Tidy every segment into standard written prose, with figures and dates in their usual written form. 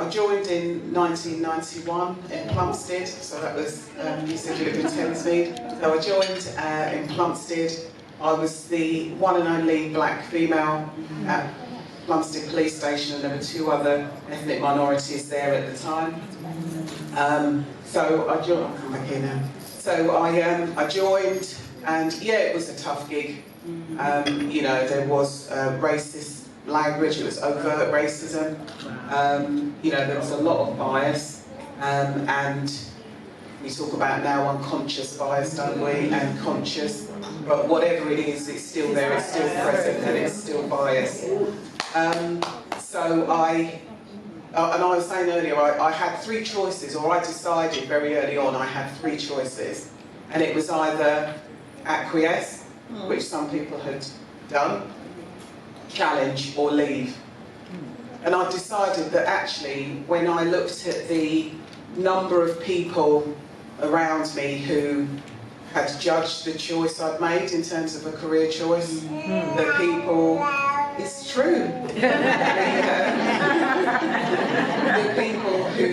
I joined in 1991 in Plumstead, so that was, you said you lived in Thamesmead. So I joined in Plumstead. I was the one and only black female at Plumstead Police Station, and there were 2 other ethnic minorities there at the time. So I joined, I'll come back here now. So I joined, and yeah, it was a tough gig. You know, there was racist language, it was overt racism. You know, there was a lot of bias, and we talk about now unconscious bias, don't we, and conscious, but whatever it is, it's still there, it's still present, and it's still bias. So and I was saying earlier, I had 3 choices, or I decided very early on I had 3 choices, and it was either acquiesce, which some people had done, challenge, or leave. And I decided that actually, when I looked at the number of people around me who had judged the choice I'd made in terms of a career choice, that people, it's true. The people who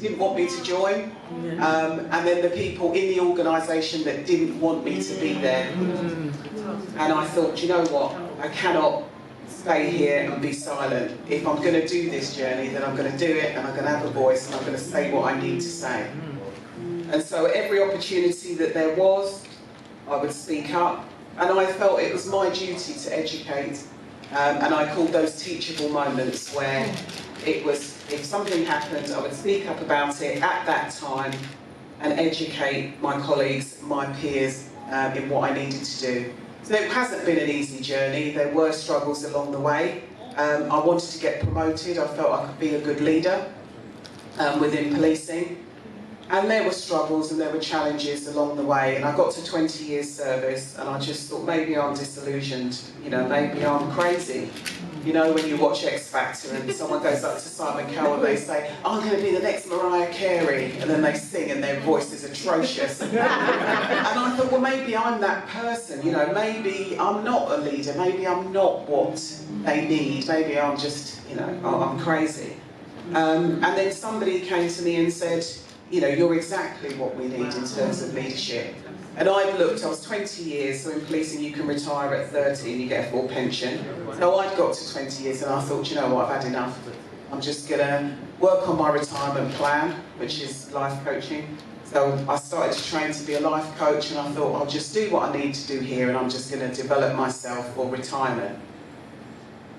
didn't want me to join, and then the people in the organisation that didn't want me to be there. And I thought, you know what, I cannot stay here and be silent. If I'm going to do this journey, then I'm going to do it, and I'm going to have a voice, and I'm going to say what I need to say. And so every opportunity that there was, I would speak up, and I felt it was my duty to educate. And I called those teachable moments where it was, if something happened, I would speak up about it at that time and educate my colleagues, my peers, in what I needed to do. So it hasn't been an easy journey. There were struggles along the way. I wanted to get promoted. I felt I could be a good leader within policing. And there were struggles and there were challenges along the way, and I got to 20 years service and I just thought maybe I'm disillusioned, you know, maybe I'm crazy. You know, when you watch X Factor and someone goes up to Simon Cowell and they say, I'm going to be the next Mariah Carey, and then they sing and their voice is atrocious. And I thought, well, maybe I'm that person, you know, maybe I'm not a leader, maybe I'm not what they need, maybe I'm just, you know, I'm crazy. And then somebody came to me and said, you know, you're exactly what we need in terms of leadership. And I'd looked, I was 20 years, so in policing you can retire at 30 and you get a full pension. So I'd got to 20 years and I thought, you know what, I've had enough. I'm just going to work on my retirement plan, which is life coaching. So I started to train to be a life coach, and I thought, I'll just do what I need to do here and I'm just going to develop myself for retirement.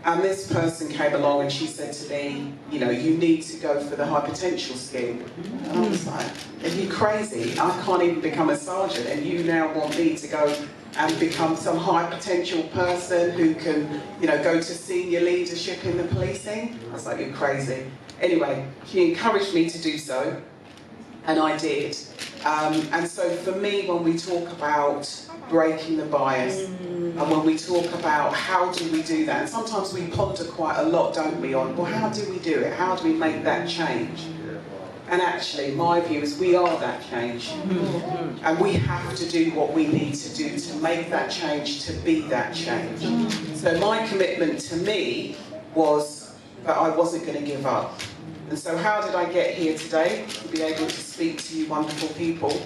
And this person came along and she said to me, you know, you need to go for the high potential scheme. And I was like, are you crazy? I can't even become a sergeant, and you now want me to go and become some high potential person who can, you know, go to senior leadership in the policing? I was like, you're crazy. Anyway, she encouraged me to do so, and I did. And so for me, when we talk about breaking the bias, and when we talk about how do we do that, and sometimes we ponder quite a lot, don't we, on, well, how do we do it? How do we make that change? And actually, my view is we are that change. And we have to do what we need to do to make that change, to be that change. So my commitment to me was that I wasn't going to give up. And so how did I get here today to be able to speak to you wonderful people?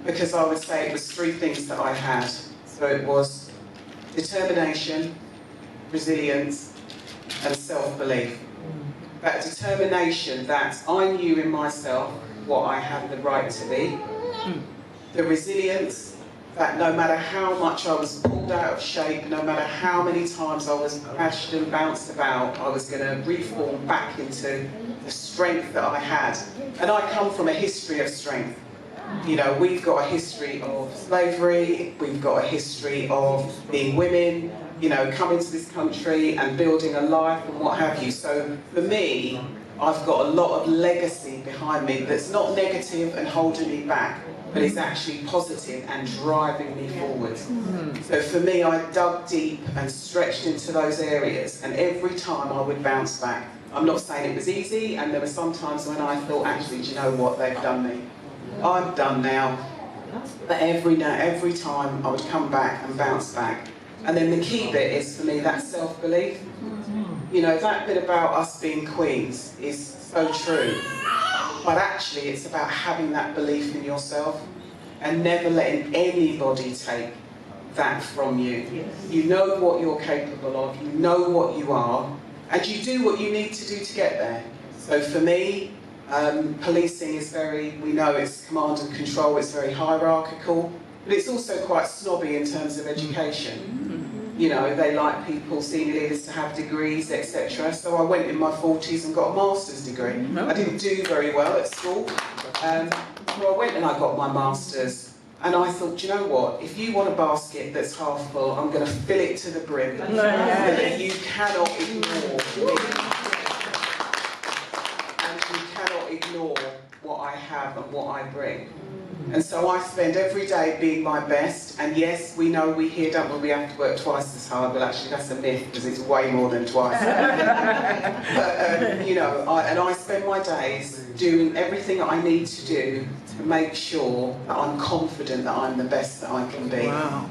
Because I would say it was 3 things that I had. So it was determination, resilience, and self-belief. That determination that I knew in myself what I had the right to be. The resilience that no matter how much I was pulled out of shape, no matter how many times I was bashed and bounced about, I was going to reform back into the strength that I had. And I come from a history of strength. You know, we've got a history of slavery, we've got a history of being women, you know, coming to this country and building a life and what have you. So for me, I've got a lot of legacy behind me that's not negative and holding me back, but is actually positive and driving me forward. So for me, I dug deep and stretched into those areas, and every time I would bounce back. I'm not saying it was easy, and there were some times when I thought, actually, do you know what, they've done me. I'm done now. But every time I would come back and bounce back. And then the key bit is for me that self-belief. you know, that bit about us being queens is so true. But actually, it's about having that belief in yourself and never letting anybody take that from you. Yes. You know what you're capable of, you know what you are, and you do what you need to do to get there. So for me, policing is we know it's command and control, it's very hierarchical, but it's also quite snobby in terms of education. You know, they like people, senior leaders, to have degrees, etc. So I went in my 40s and got a master's degree. I didn't do very well at school, so I went and I got my master's. And I thought, do you know what, if you want a basket that's half full, I'm going to fill it to the brim. So that you cannot ignore me. And you cannot ignore what I have and what I bring. And so I spend every day being my best, and yes, we know, we hear, don't we have to work twice as hard. Well, actually that's a myth, because it's way more than twice. But, you know, I spend my days doing everything that I need to do to make sure that I'm confident that I'm the best that I can be. Wow.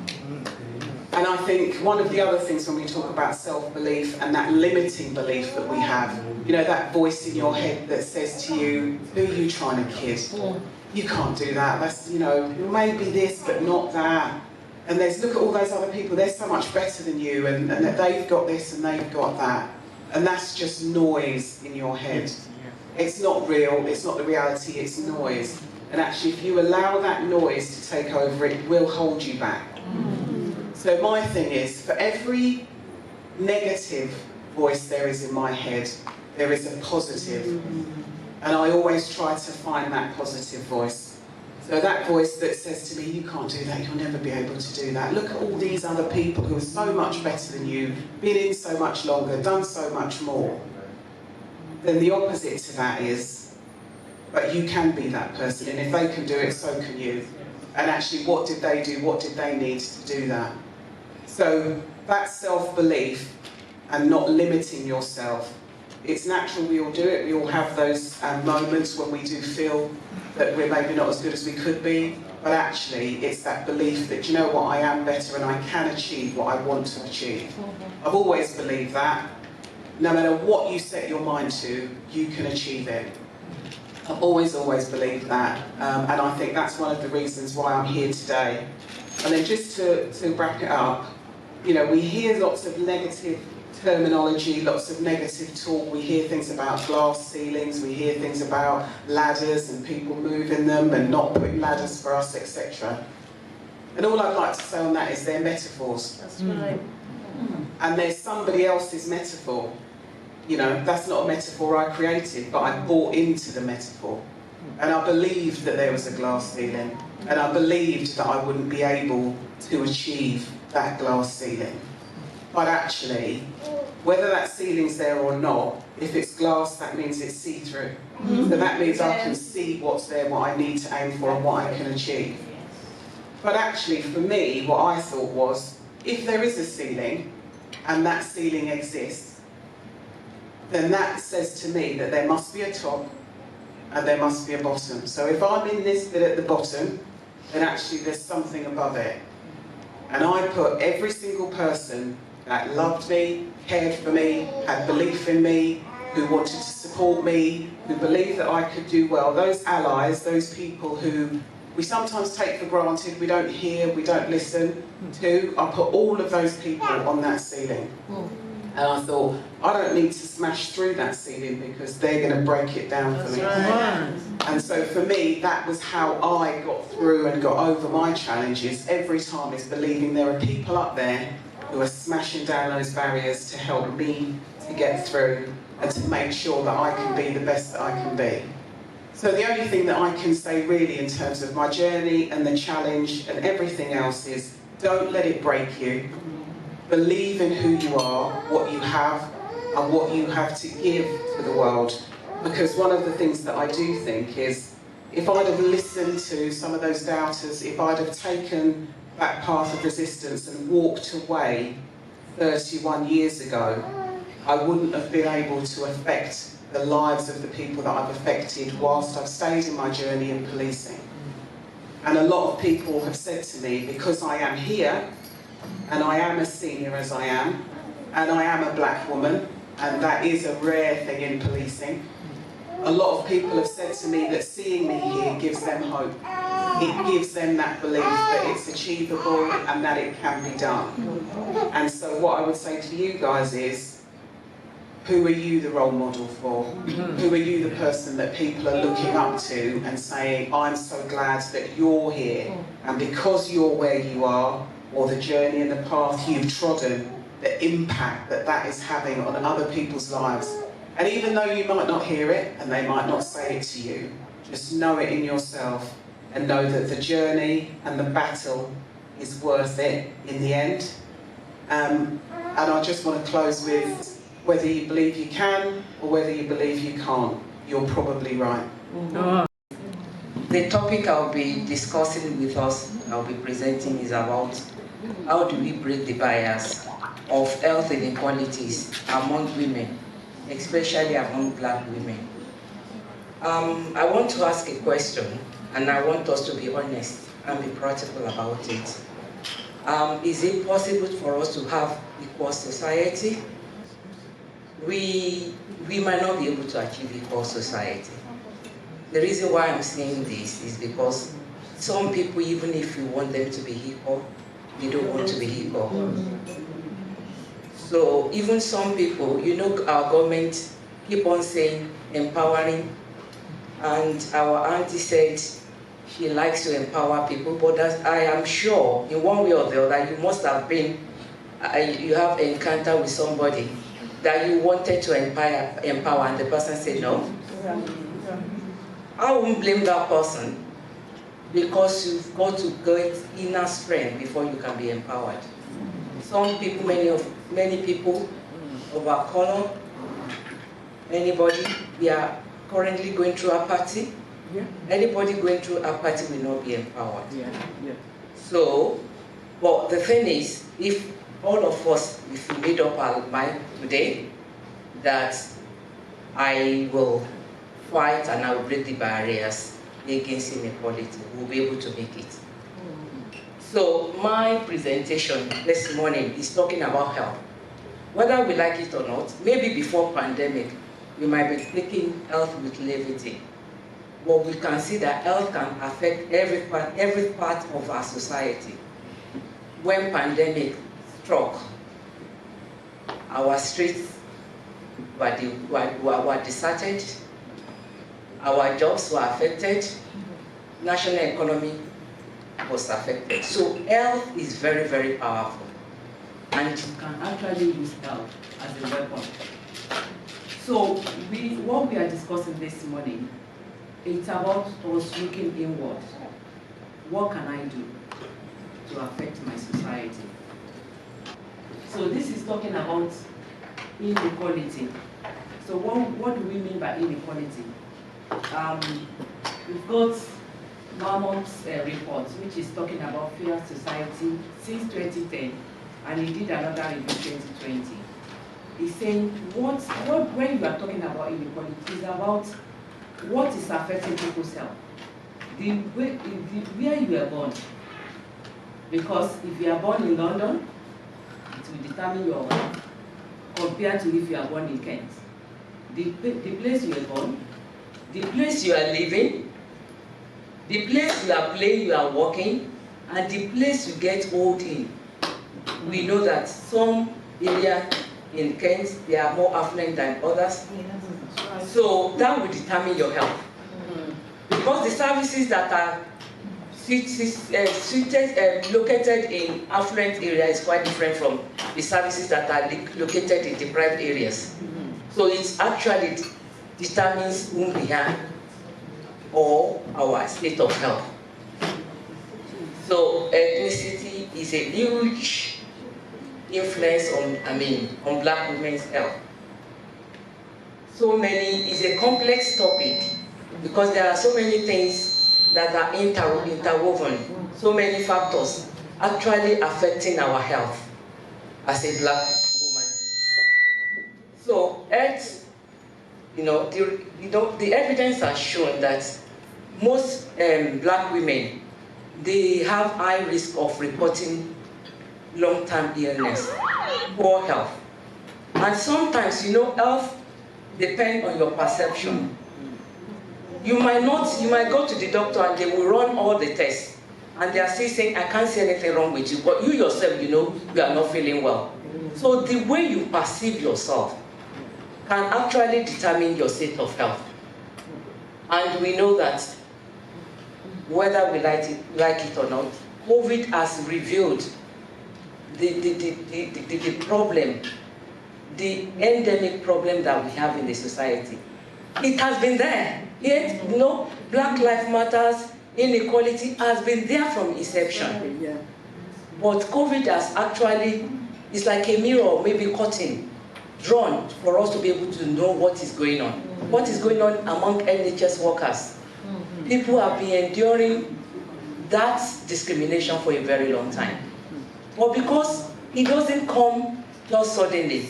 And I think one of the other things when we talk about self-belief and that limiting belief that we have, you know, that voice in your head that says to you, who are you trying to kid? You can't do that, that's, you know, maybe this but not that. And look at all those other people, they're so much better than you, and that they've got this and they've got that. And that's just noise in your head. It's not real, it's not the reality, it's noise. And actually, if you allow that noise to take over, it will hold you back. So my thing is, for every negative voice there is in my head, there is a positive. And I always try to find that positive voice. So that voice that says to me, you can't do that, you'll never be able to do that. Look at all these other people who are so much better than you, been in so much longer, done so much more. Then the opposite to that is, but you can be that person, and if they can do it, so can you. And actually, what did they do? What did they need to do that? So that self-belief and not limiting yourself, it's natural, we all do it, we all have those moments when we do feel that we're maybe not as good as we could be, but actually it's that belief that, you know what, I am better and I can achieve what I want to achieve. I've always believed that. No matter what you set your mind to, you can achieve it. I've always believed that, and I think that's one of the reasons why I'm here today. And then just to wrap it up, you know, we hear lots of negative terminology, lots of negative talk. We hear things about glass ceilings, we hear things about ladders and people moving them and not putting ladders for us, etc. And all I'd like to say on that is they're metaphors. That's right. And there's somebody else's metaphor. You know, that's not a metaphor I created, but I bought into the metaphor. And I believed that there was a glass ceiling, and I believed that I wouldn't be able to achieve that glass ceiling. But actually, whether that ceiling's there or not, if it's glass, that means it's see-through. So that means I can see what's there, what I need to aim for, and what I can achieve. But actually, for me, what I thought was, if there is a ceiling, and that ceiling exists, then that says to me that there must be a top, and there must be a bottom. So if I'm in this bit at the bottom, then actually there's something above it. And I put every single person that loved me, cared for me, had belief in me, who wanted to support me, who believed that I could do well, those allies, those people who we sometimes take for granted, we don't hear, we don't listen to, I put all of those people on that ceiling. And I thought, I don't need to smash through that ceiling because they're going to break it down for me. And so for me, that was how I got through and got over my challenges every time, is believing there are people up there who are smashing down those barriers to help me to get through and to make sure that I can be the best that I can be. So the only thing that I can say really in terms of my journey and the challenge and everything else is, don't let it break you. Believe in who you are, what you have, and what you have to give to the world. Because one of the things that I do think is, if I'd have listened to some of those doubters, if I'd have taken that path of resistance and walked away 31 years ago, I wouldn't have been able to affect the lives of the people that I've affected whilst I've stayed in my journey in policing. And a lot of people have said to me, because I am here, and I am as senior as I am, and I am a black woman, and that is a rare thing in policing. A lot of people have said to me that seeing me here gives them hope. It gives them that belief that it's achievable and that it can be done. And so what I would say to you guys is, who are you the role model for? Who are you the person that people are looking up to and saying, I'm so glad that you're here, and because you're where you are, or the journey and the path you've trodden, the impact that that is having on other people's lives. And even though you might not hear it, and they might not say it to you, just know it in yourself, and know that the journey and the battle is worth it in the end. And I just want to close with, whether you believe you can or whether you believe you can't, you're probably right. The topic I'll be discussing with us, I'll be presenting, is about how do we break the barriers of health inequalities among women, especially among Black women. I want to ask a question, and I want us to be honest and be practical about it. Is it possible for us to have equal society? We might not be able to achieve equal society. The reason why I'm saying this is because some people, even if you want them to be equal, they don't want to be equal. So even some people, you know, our government keep on saying empowering, and our auntie said she likes to empower people, but I am sure in one way or the other you must have been, you have an encounter with somebody that you wanted to empower and the person said no. I won't blame that person, because you've got to get inner strength before you can be empowered. Some people, many people of our color, anybody, we are currently going through apathy. Anybody going through apathy will not be empowered. So, but the thing is, if all of us, if we made up our mind today that I will fight and I will break the barriers against inequality, we'll be able to make it. So my presentation this morning is talking about health. Whether we like it or not, maybe before pandemic, we might be taking health with levity. But we can see that health can affect every part of our society. When pandemic struck, our streets were deserted, our jobs were affected, national economy was affected. So health is very, very powerful, and you can actually use health as a weapon. So what we are discussing this morning, it's about us looking inward. What can I do to affect my society? So this is talking about inequality. So what do we mean by inequality? We've got Marmot's report, which is talking about fair society since 2010, and he did another in 2020. He's saying when you are talking about inequality, it's about what is affecting people's health. Where you are born. Because if you are born in London, it will determine your health compared to if you are born in Kent. The place you are born, the place you are living, the place you are playing, you are working, and the place you get old in. We know that some areas in Kent, they are more affluent than others. So that will determine your health. Because the services that are located in affluent areas is quite different from the services that are located in deprived areas. So it actually determines who we are or our state of health. So ethnicity is a huge influence on Black women's health. So many, is a complex topic because there are so many things that are interwoven, so many factors actually affecting our health as a Black woman. So the evidence has shown that most Black women, they have high risk of reporting long-term illness, poor health. And sometimes, you know, health depends on your perception. You might go to the doctor and they will run all the tests, and they are still saying, I can't see anything wrong with you, but you yourself, you know, you are not feeling well. So the way you perceive yourself can actually determine your state of health. And we know that whether we like it or not, COVID has revealed the problem, the endemic problem that we have in the society. It has been there. Yet, you know, Black Lives Matters, inequality has been there from inception. Yeah. But COVID has actually, it's like a mirror, maybe curtain, drawn for us to be able to know what is going on. What is going on among NHS workers. People have been enduring that discrimination for a very long time. But because it doesn't come just suddenly,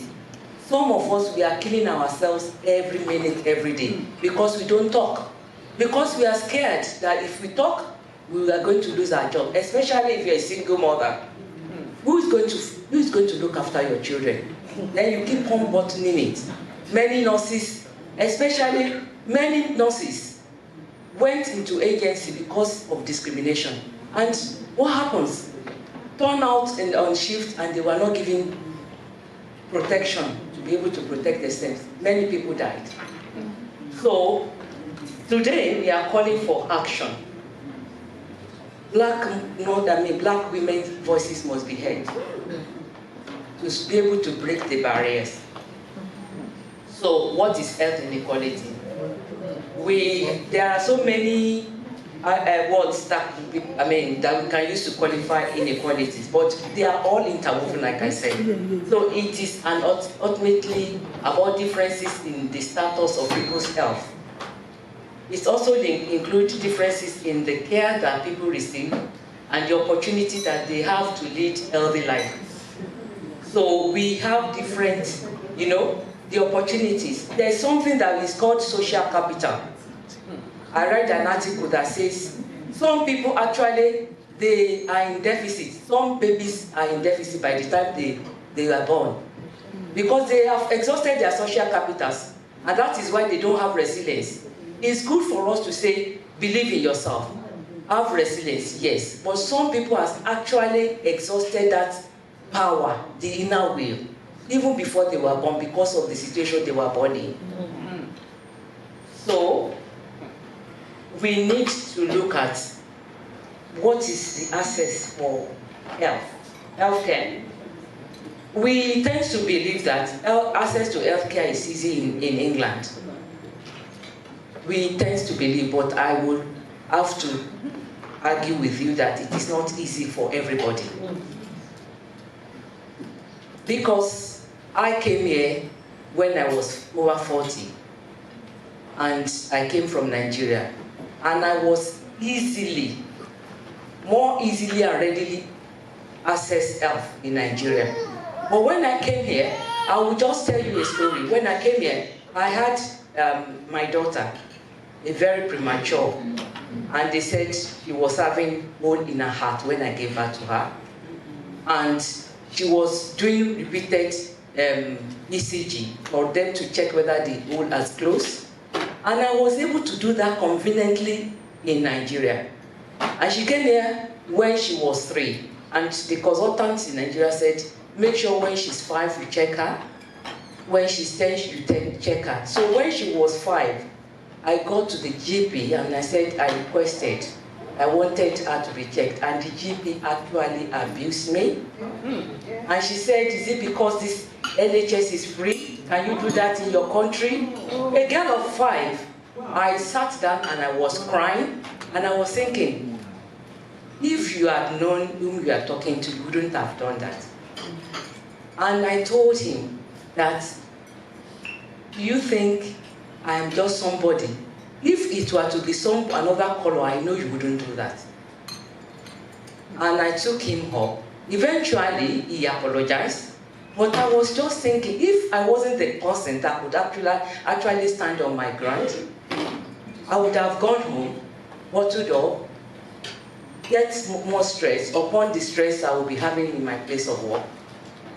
some of us, we are killing ourselves every minute, every day, because we don't talk. Because we are scared that if we talk, we are going to lose our job, especially if you're a single mother. Who is going to look after your children? Then you keep on bottling it. Many nurses, especially many nurses, went into agency because of discrimination. And what happens? Turn out on shift and they were not given protection to be able to protect themselves. Many people died. So today we are calling for action. Black women's voices must be heard to be able to break the barriers. So what is health inequality? There are so many words that we can use to qualify inequalities, but they are all interwoven, like I said. So it is ultimately about differences in the status of people's health. It also includes differences in the care that people receive and the opportunity that they have to lead healthy life. So we have different, you know, the opportunities. There's something that is called social capital. I read an article that says some people actually, they are in deficit. Some babies are in deficit by the time they are born, because they have exhausted their social capitals, and that is why they don't have resilience. It's good for us to say, believe in yourself, have resilience, yes, but some people have actually exhausted that power, the inner will, even before they were born, because of the situation they were born in. So we need to look at what is the access for healthcare. We tend to believe that access to healthcare is easy in England. We tend to believe, but I would have to argue with you that it is not easy for everybody. Because I came here when I was over 40, and I came from Nigeria, and I was more easily and readily access health in Nigeria. But when I came here, I will just tell you a story. When I came here, I had my daughter, a very premature, and they said she was having hole in her heart when I gave her to her, and she was doing repeated ECG for them to check whether the hole has closed, and I was able to do that conveniently in Nigeria. And she came here when she was 3, and the consultants in Nigeria said, make sure when she's 5 you check her, when she's 10 you check her. So when she was 5, I got to the GP and I said I requested, I wanted her to be checked, and the GP actually abused me. And she said, is it because this NHS is free? Can you do that in your country? A girl of 5, I sat down and I was crying, and I was thinking, if you had known whom you are talking to, you wouldn't have done that. And I told him that, do you think I am just somebody? If it were to be another color, I know you wouldn't do that. And I took him up. Eventually, he apologized. But I was just thinking, if I wasn't the person that would actually stand on my ground, I would have gone home, bottled up, get more stress upon the stress I will be having in my place of work.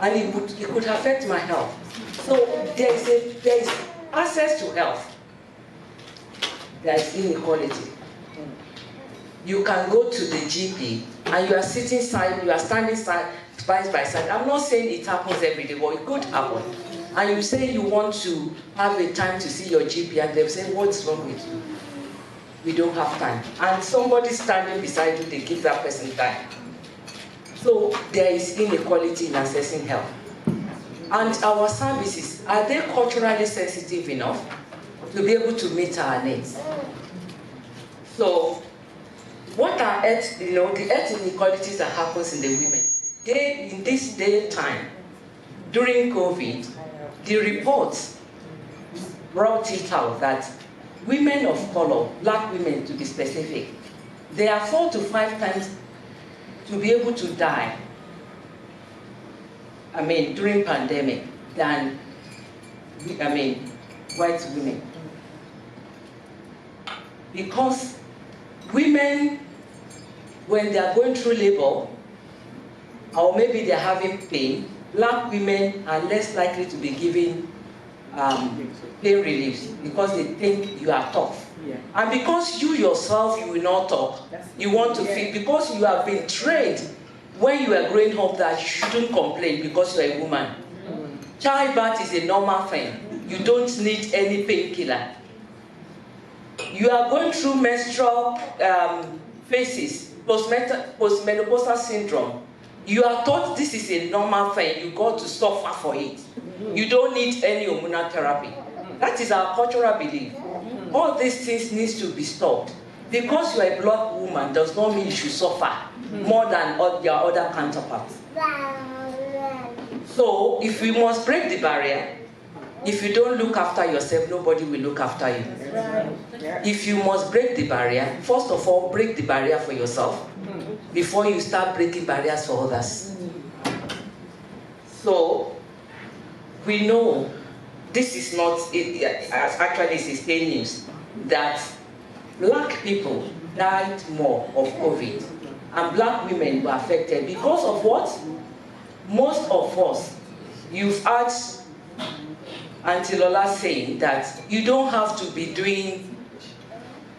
and it could affect my health. So there is access to health. There is inequality. You can go to the GP and you are standing side by side. I'm not saying it happens every day, but it could happen. And you say you want to have a time to see your GP, and they'll say, what's wrong with you? We don't have time. And somebody standing beside you, they give that person time. So there is inequality in accessing health. And our services, are they culturally sensitive enough to be able to meet our needs? So what are the health inequalities that happens in the women? In this day and time, during COVID, the reports brought it out that women of color, black women to be specific, they are 4 to 5 times to be able to die, during pandemic than, white women. Because women, when they are going through labor, or maybe they're having pain, black women are less likely to be given pain reliefs because they think you are tough. Yeah. And because you yourself, you will not talk. You want to feel, because you have been trained when you are growing up that you shouldn't complain because you are a woman. Childbirth is a normal thing. You don't need any painkiller. You are going through menstrual phases, postmenopausal syndrome. You are taught this is a normal thing. You got to suffer for it. You don't need any hormonal therapy. That is our cultural belief. All these things need to be stopped. Because you are a black woman does not mean you should suffer more than your other counterparts. So if we must break the barrier, if you don't look after yourself, nobody will look after you. If you must break the barrier, first of all, break the barrier for yourself before you start breaking barriers for others. So we know this is not, actually it's a state news, that black people died more of COVID and black women were affected because of what? Most of us, you've heard Auntie Lola saying that you don't have to be doing,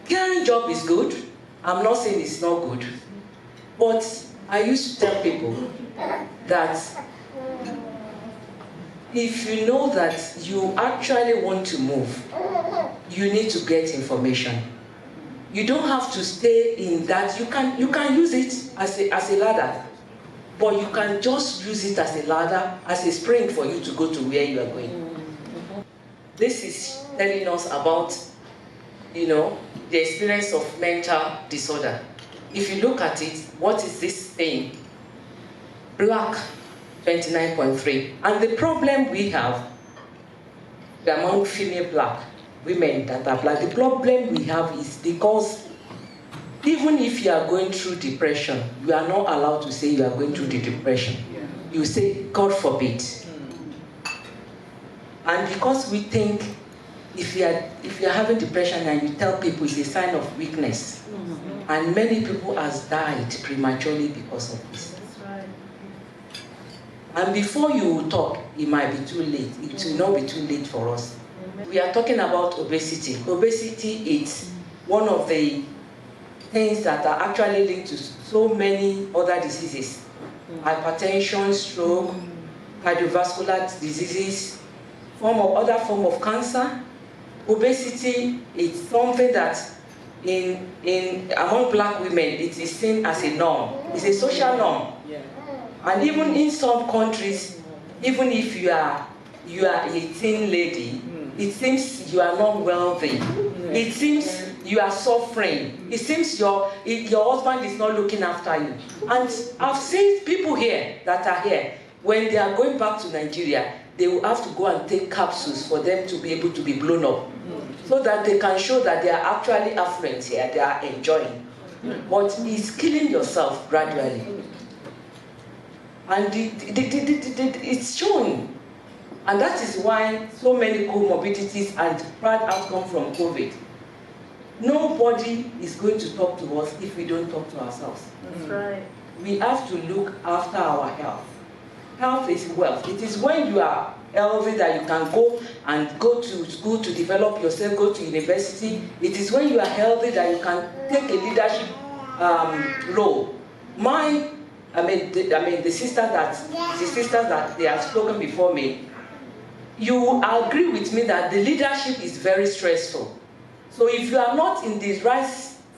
caring job is good. I'm not saying it's not good. But I used to tell people that if you know that you actually want to move, you need to get information. You don't have to stay in that. You can use it as a ladder, but you can just use it as a ladder, as a spring for you to go to where you are going. This is telling us about, the experience of mental disorder. If you look at it, what is this thing? Black, 29.3. And the problem we have among female black women that are black, the problem we have is because even if you are going through depression, you are not allowed to say you are going through the depression. You say, God forbid. And because we think if you are having depression and you tell people, it's a sign of weakness. And many people has died prematurely because of this. That's right. And before you talk, it might be too late. It will not be too late for us. We are talking about obesity. Obesity is one of the things that are actually linked to so many other diseases. Hypertension, stroke, cardiovascular diseases, other form of cancer. Obesity is something that among black women, it is seen as a norm. It's a social norm. Yeah. And even in some countries, even if you are a thin lady, it seems you are not wealthy. It seems you are suffering. It seems your husband is not looking after you. And I've seen people here that are here, when they are going back to Nigeria, they will have to go and take capsules for them to be able to be blown up, so that they can show that they are actually affluent here, they are enjoying. But it's killing yourself gradually. And it's showing. And that is why so many comorbidities and bad outcome from COVID. Nobody is going to talk to us if we don't talk to ourselves. That's right. We have to look after our health. health is wealth. It is when you are healthy that you can go to school to develop yourself, go to university. It is when you are healthy that you can take a leadership role. The sisters that they have spoken before me, you agree with me that the leadership is very stressful. So if you are not in the right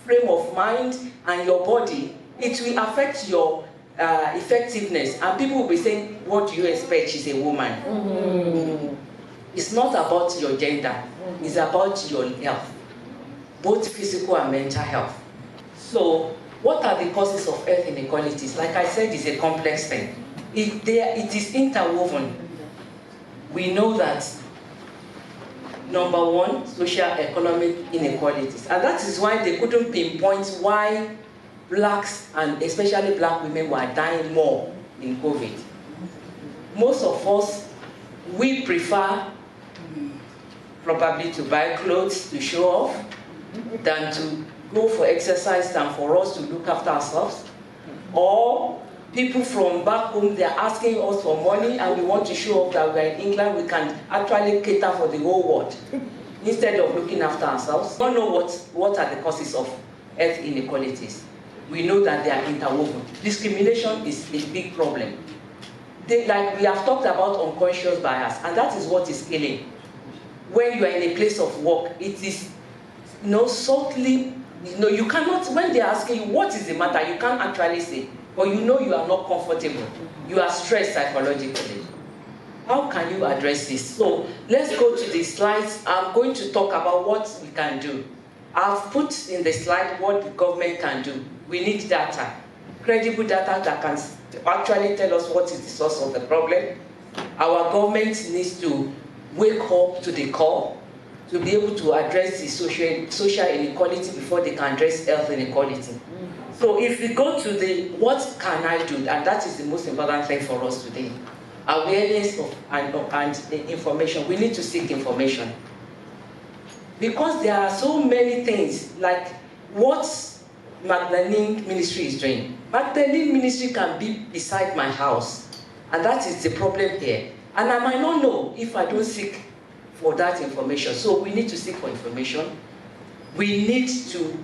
frame of mind and your body, it will affect your effectiveness. And people will be saying, what do you expect? She's a woman. Mm-hmm. It's not about your gender. It's about your health, both physical and mental health. So what are the causes of health inequalities? Like I said, it's a complex thing. It is interwoven. We know that, number one, social-economic inequalities. And that is why they couldn't pinpoint why blacks, and especially black women, were dying more in COVID. Most of us, we prefer probably to buy clothes to show off than to go for exercise than for us to look after ourselves. Or people from back home, they're asking us for money and we want to show off that we're in England, we can actually cater for the whole world instead of looking after ourselves. We don't know what are the causes of health inequalities. We know that they are interwoven. Discrimination is a big problem. Like we have talked about unconscious bias, and that is what is killing. When you are in a place of work, it is subtly, you cannot, when they're asking you what is the matter, you can't actually say, but you are not comfortable. You are stressed psychologically. How can you address this? So let's go to the slides. I'm going to talk about what we can do. I've put in the slide what the government can do. We need data, credible data that can actually tell us what is the source of the problem. Our government needs to wake up to the call to be able to address the social inequality before they can address health inequality. So if we go to the what can I do, and that is the most important thing for us today, awareness and information. We need to seek information. Because there are so many things, like what Magdalene Ministry is doing. Magdalene Ministry can be beside my house, and that is the problem here. And I might not know if I don't seek for that information. So we need to seek for information. We need to,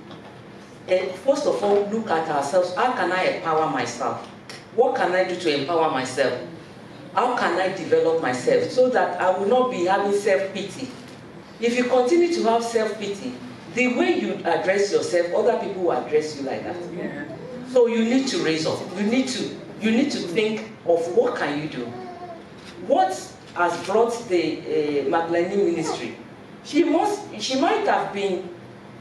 first of all, look at ourselves. How can I empower myself? What can I do to empower myself? How can I develop myself so that I will not be having self-pity? If you continue to have self-pity, the way you address yourself, other people will address you like that. Yeah. So you need to raise up. You need to think of what can you do. What has brought the Magdalene Ministry? She might have been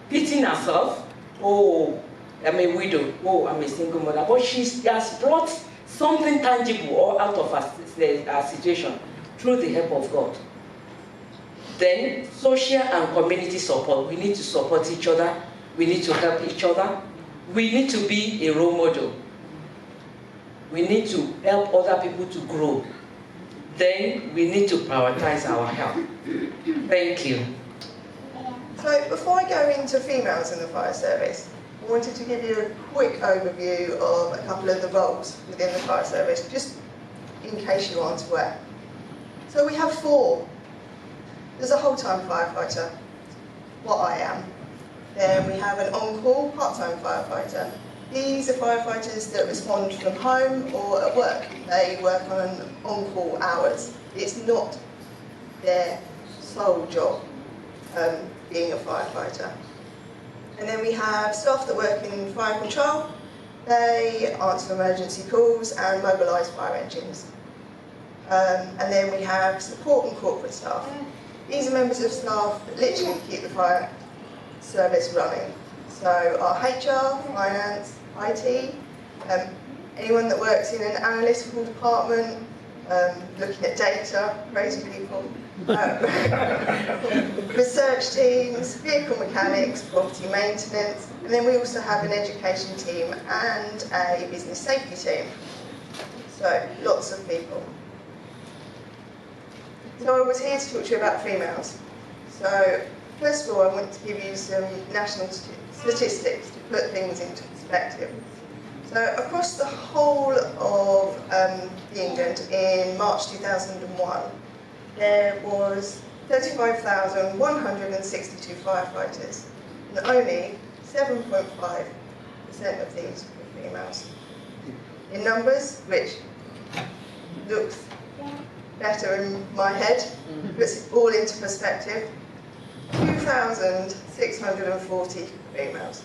pitying herself. Oh, I'm a widow. Oh, I'm a single mother. But she has brought something tangible out of her situation through the help of God. Then, social and community support. We need to support each other. We need to help each other. We need to be a role model. We need to help other people to grow. Then, we need to prioritize our health. Thank you. So, before I go into females in the fire service, I wanted to give you a quick overview of a couple of the roles within the fire service, just in case you aren't aware. So we have 4. There's a whole-time firefighter, what I am. Then we have an on-call part-time firefighter. These are firefighters that respond from home or at work. They work on on-call hours. It's not their sole job, being a firefighter. And then we have staff that work in fire control. They answer emergency calls and mobilise fire engines. And then we have support and corporate staff. These are members of staff that literally keep the fire service running. So our HR, finance, IT, anyone that works in an analytical department, looking at data, crazy people, research teams, vehicle mechanics, property maintenance, and then we also have an education team and a business safety team. So lots of people. So I was here to talk to you about females. So first of all, I want to give you some national statistics to put things into perspective. So across the whole of England in March 2001, there was 35,162 firefighters, and only 7.5% of these were females. In numbers, which looks better in my head, puts it all into perspective, 2,640 females.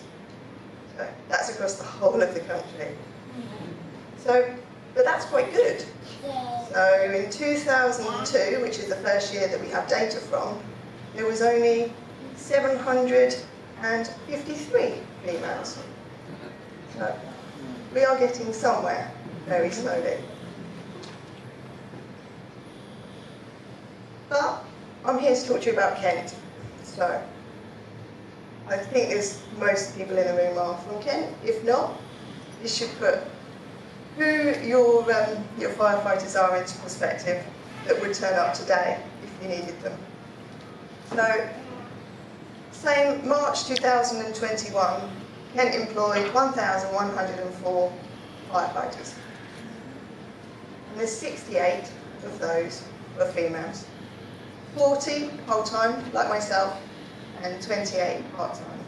So that's across the whole of the country. So, but that's quite good. So in 2002, which is the first year that we have data from, there was only 753 females. So we are getting somewhere very slowly. But I'm here to talk to you about Kent. So I think as most people in the room are from Kent. If not, this should put who your firefighters are into perspective that would turn up today if you needed them. So, same March 2021, Kent employed 1,104 firefighters. And there's 68 of those were females. 40 whole-time, like myself, and 28 part-time,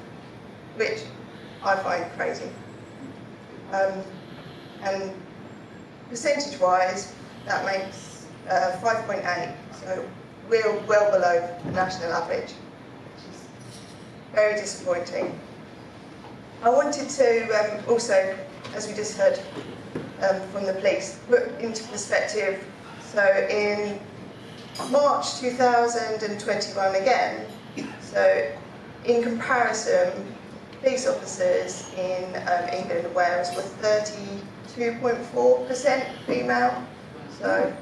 which I find crazy. And percentage-wise, that makes 5.8, so we're well below the national average, which is very disappointing. I wanted to also, as we just heard from the police, put into perspective, so in March 2021 again, so in comparison, police officers in England and Wales were 32.4% female. So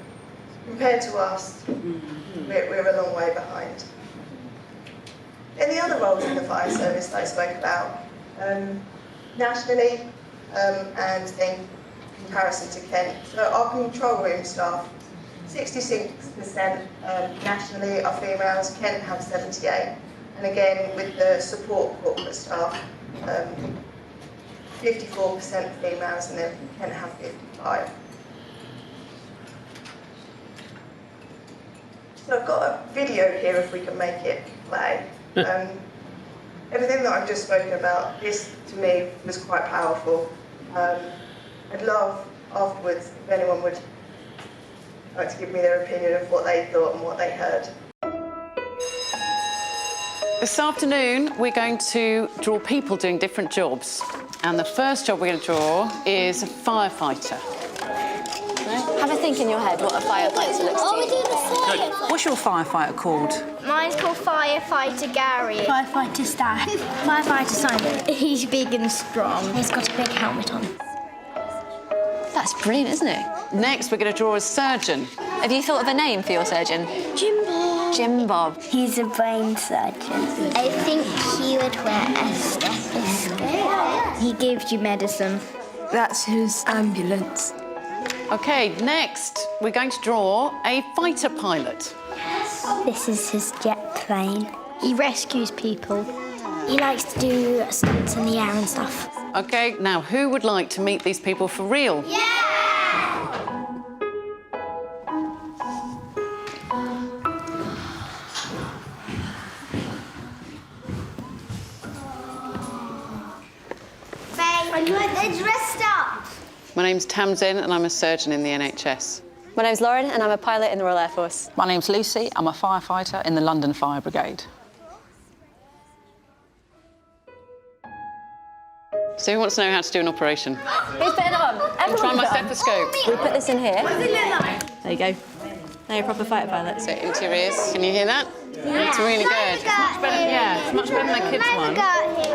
compared to us, we're a long way behind. And the other roles in the fire service that I spoke about, nationally and in comparison to Kent. So our control room staff, 66% nationally are females, Kent have 78. And again, with the support corporate staff, 54% females, and then Kent have 55. So I've got a video here, if we can make it play. Everything that I've just spoken about, this to me was quite powerful. I'd love afterwards if anyone would like to give me their opinion of what they thought and what they heard. This afternoon, we're going to draw people doing different jobs. And the first job we're going to draw is a firefighter. Have a think in your head what a firefighter looks Oh, we're like. doing a firefighter. What's your firefighter called? Mine's called Firefighter Gary. Firefighter Stan. Firefighter Simon. He's big and strong. He's got a big helmet on. That's brilliant, isn't it? Next, we're going to draw a surgeon. Have you thought of a name for your surgeon? Jim Bob. Jim Bob. He's a brain surgeon. I think he would wear a stethoscope. He gives you medicine. That's his ambulance. OK, next, we're going to draw a fighter pilot. This is his jet plane. He rescues people. He likes to do stunts in the air and stuff. OK, now, who would like to meet these people for real? Yeah! They're dressed up. My name's Tamsin, and I'm a surgeon in the NHS. My name's Lauren, and I'm a pilot in the Royal Air Force. My name's Lucy. I'm a firefighter in the London Fire Brigade. So who wants to know how to do an operation? Who's putting it on? Try Everyone's my got on. stethoscope. We put this in here. There you go. Now you're a proper fighter pilot. So into your ears. Can you hear that? Yeah. It's really good. It's much better, Yeah, it's much better than the kids' one. Got him.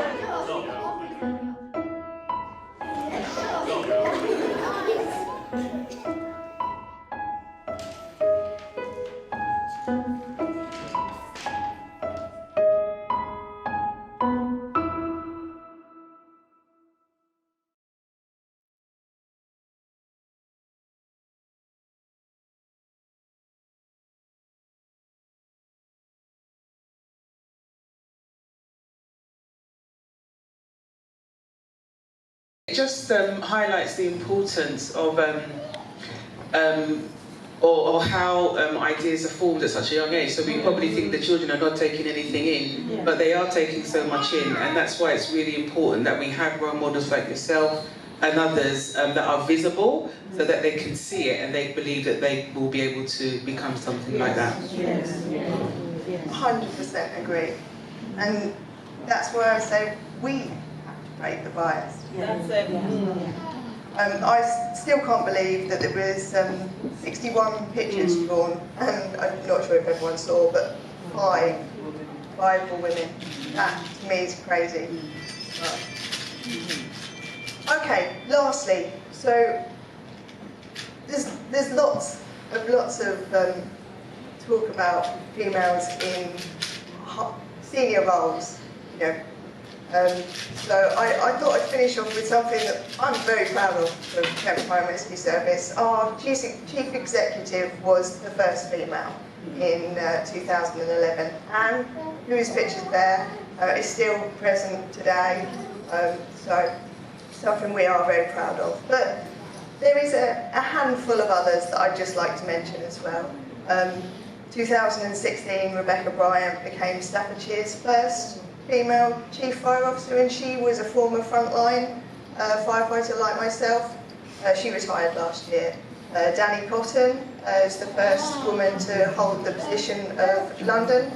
It just highlights the importance of or how ideas are formed at such a young age. So we probably think the children are not taking anything in, but they are taking so much in, and that's why it's really important that we have role models like yourself and others that are visible, so that they can see it and they believe that they will be able to become something like that. Yes. 100% agree. And that's where I say we have to break the bias. That's it. I still can't believe that there was 61 pictures drawn, and I'm not sure if everyone saw, but five for women. That to me is crazy. Okay, lastly, so there's lots of talk about females in senior roles, you know. So I thought I'd finish off with something that I'm very proud of Kent Fire and Rescue Service. Our chief executive was the first female in 2011, and whose picture's there is still present today. So something we are very proud of. But there is a handful of others that I'd just like to mention as well. 2016, Rebecca Bryant became Staffordshire's first female chief fire officer, and she was a former frontline firefighter like myself. She retired last year. Danny Cotton is the first woman to hold the position of London,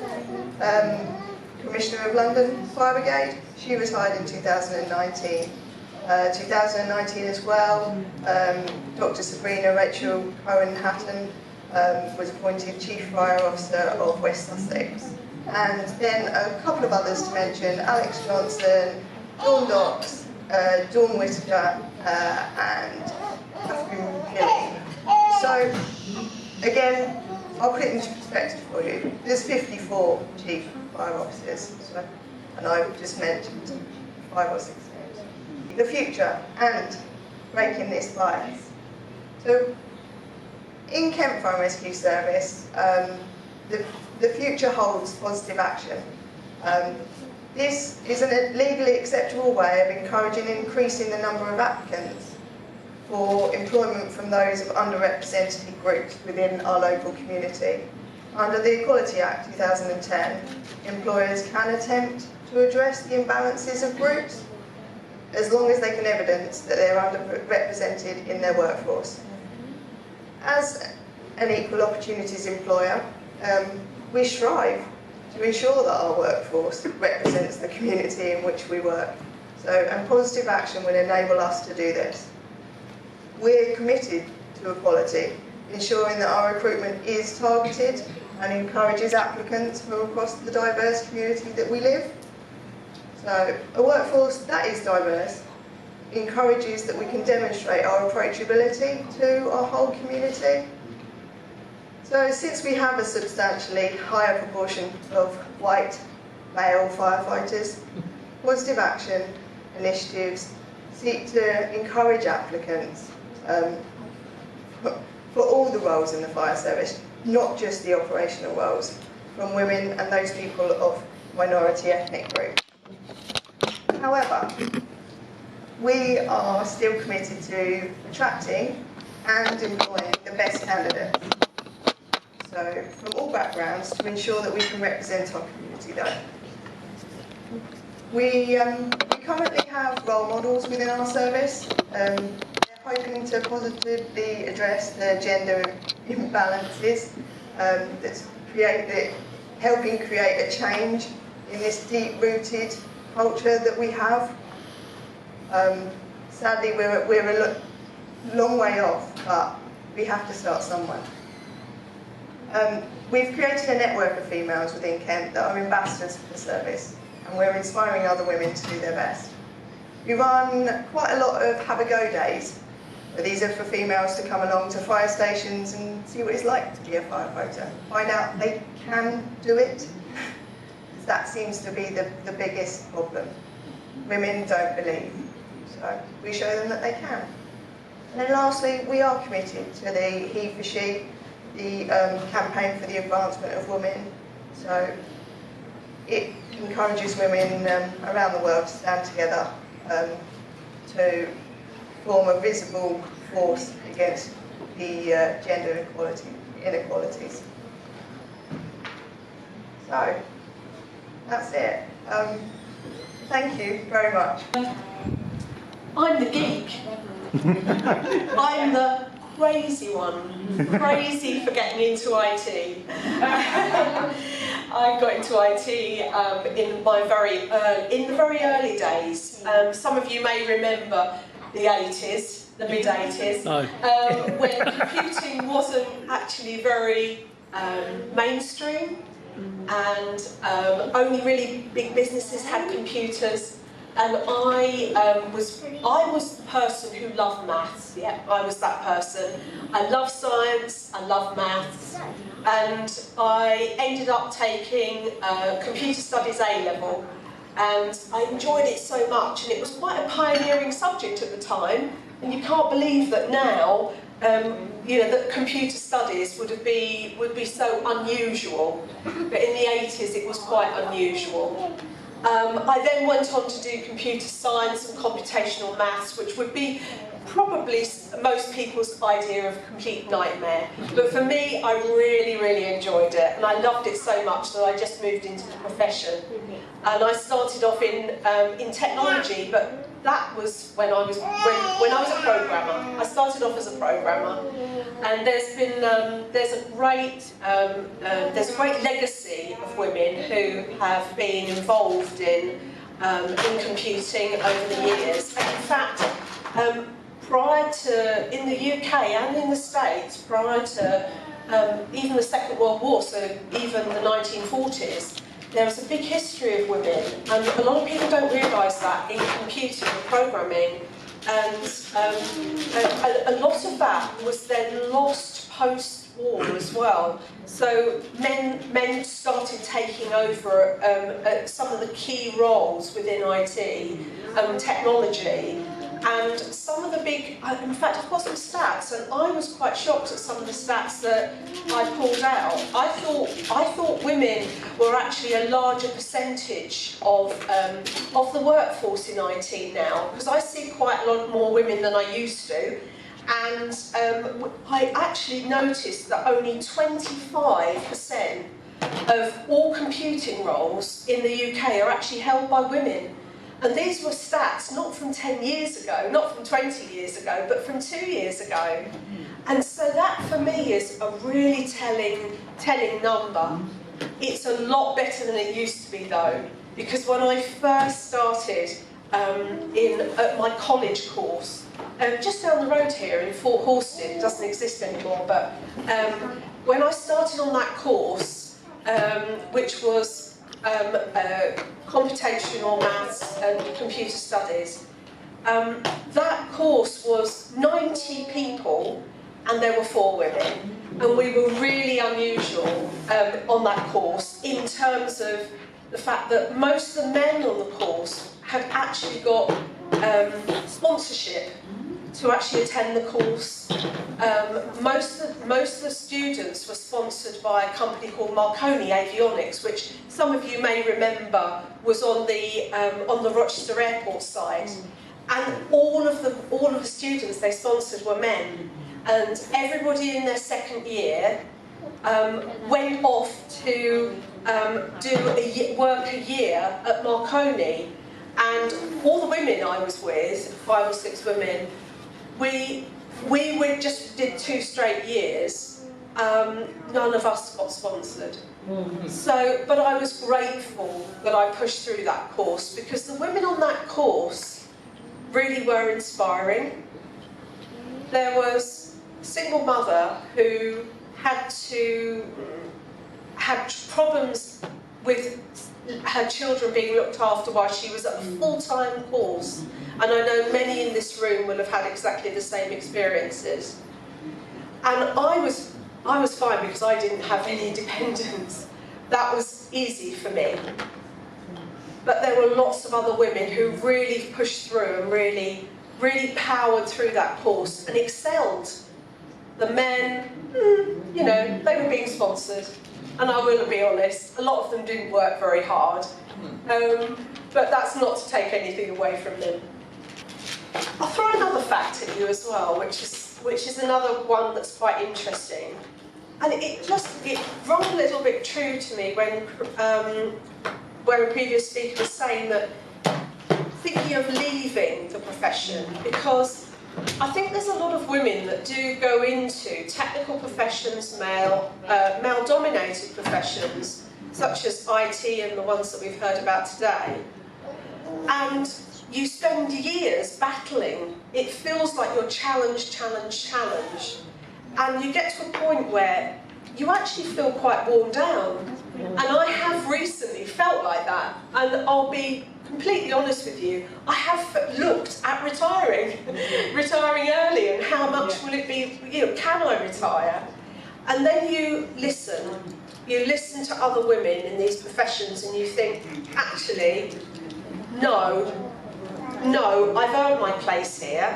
Commissioner of London Fire Brigade. She retired in 2019. 2019 as well, Dr. Sabrina Rachel Cohen-Hatton was appointed Chief Fire Officer of West Sussex. And then a couple of others to mention: Alex Johnson, Dawn Docks, Dawn Whitaker, and Catherine Gilly. So, again, I'll put it into perspective for you. There's 54 Chief Fire Officers, so, and I've just mentioned 5 or 6 names. The future and breaking this bias. So, in Kent Fire and Rescue Service, the future holds positive action. This is a legally acceptable way of encouraging and increasing the number of applicants for employment from those of underrepresented groups within our local community. Under the Equality Act 2010, employers can attempt to address the imbalances of groups as long as they can evidence that they are underrepresented in their workforce. As an equal opportunities employer, we strive to ensure that our workforce represents the community in which we work. And positive action will enable us to do this. We're committed to equality, ensuring that our recruitment is targeted and encourages applicants from across the diverse community that we live. So a workforce that is diverse encourages that we can demonstrate our approachability to our whole community. So since we have a substantially higher proportion of white male firefighters, positive action initiatives seek to encourage applicants for all the roles in the fire service, not just the operational roles, from women and those people of minority ethnic groups. However, we are still committed to attracting and employing the best candidates. So, from all backgrounds, to ensure that we can represent our community though. We currently have role models within our service. They're hoping to positively address the gender imbalances, helping create a change in this deep-rooted culture that we have. Sadly, we're a long way off, but we have to start somewhere. We've created a network of females within Kent that are ambassadors for the service, and we're inspiring other women to do their best. We run quite a lot of have-a-go days. These are for females to come along to fire stations and see what it's like to be a firefighter, find out they can do it. That seems to be the biggest problem. Women don't believe, so we show them that they can. And then lastly, we are committed to the He for She, the campaign for the advancement of women. So it encourages women around the world to stand together to form a visible force against the gender inequalities. So, that's it. Thank you very much. I'm the geek. I'm the crazy one. Crazy for getting into IT. I got into IT in the very early days. Some of you may remember the 80s, the mid-80s, when computing wasn't actually very mainstream, and only really big businesses had computers. And I was the person who loved maths. Yeah, I was that person. I love science, I love maths, and I ended up taking computer studies A-level, and I enjoyed it so much, and it was quite a pioneering subject at the time. And you can't believe that now, that computer studies would be so unusual, but in the 80s it was quite unusual. I then went on to do computer science and computational maths, which would be probably most people's idea of a complete nightmare. But for me, I really, really enjoyed it, and I loved it so much that I just moved into the profession. And I started off in technology, but that was when I was a programmer. I started off as a programmer, and there's a great legacy of women who have been involved in computing over the years. And in fact, prior to, in the UK and in the States, prior to even the Second World War, so even the 1940s, there was a big history of women, and a lot of people don't realise that in computing and programming, and a lot of that was then lost post-war as well. So men started taking over some of the key roles within IT, technology. And some of the big, in fact, I've got some stats, and I was quite shocked at some of the stats that I pulled out. I thought women were actually a larger percentage of the workforce in IT now, because I see quite a lot more women than I used to. And I actually noticed that only 25% of all computing roles in the UK are actually held by women. And these were stats not from 10 years ago, not from 20 years ago, but from 2 years ago. And so that for me is a really telling number. It's a lot better than it used to be though, because when I first started at my college course, just down the road here in Fort Horsted, it doesn't exist anymore, but when I started on that course, which was computational maths and computer studies. That course was 90 people, and there were 4 women, and we were really unusual on that course in terms of the fact that most of the men on the course had actually got sponsorship to actually attend the course. Most of the students were sponsored by a company called Marconi Avionics, which some of you may remember was on the Rochester Airport side. And all of the students they sponsored were men. And everybody in their second year went off to work a year at Marconi. And all the women I was with, 5 or 6 women, we just did 2 straight years. None of us got sponsored. So, but I was grateful that I pushed through that course, because the women on that course really were inspiring. There was a single mother who had problems with her children being looked after while she was at a full-time course. And I know many in this room will have had exactly the same experiences. And I was fine because I didn't have any dependents. That was easy for me. But there were lots of other women who really pushed through and really powered through that course and excelled. The men, they were being sponsored. And I will be honest, a lot of them didn't work very hard. But that's not to take anything away from them. I'll throw another fact at you as well, which is another one that's quite interesting. And it rang a little bit true to me when a previous speaker was saying that thinking of leaving the profession, because I think there's a lot of women that do go into technical professions, male-dominated professions, such as IT and the ones that we've heard about today. And you spend years battling. It feels like you're challenge. And you get to a point where you actually feel quite worn down. And I have recently felt like that. And I'll be completely honest with you, I have looked at retiring early, and how much will it be, can I retire? And then you listen to other women in these professions and you think, actually, no, I've earned my place here.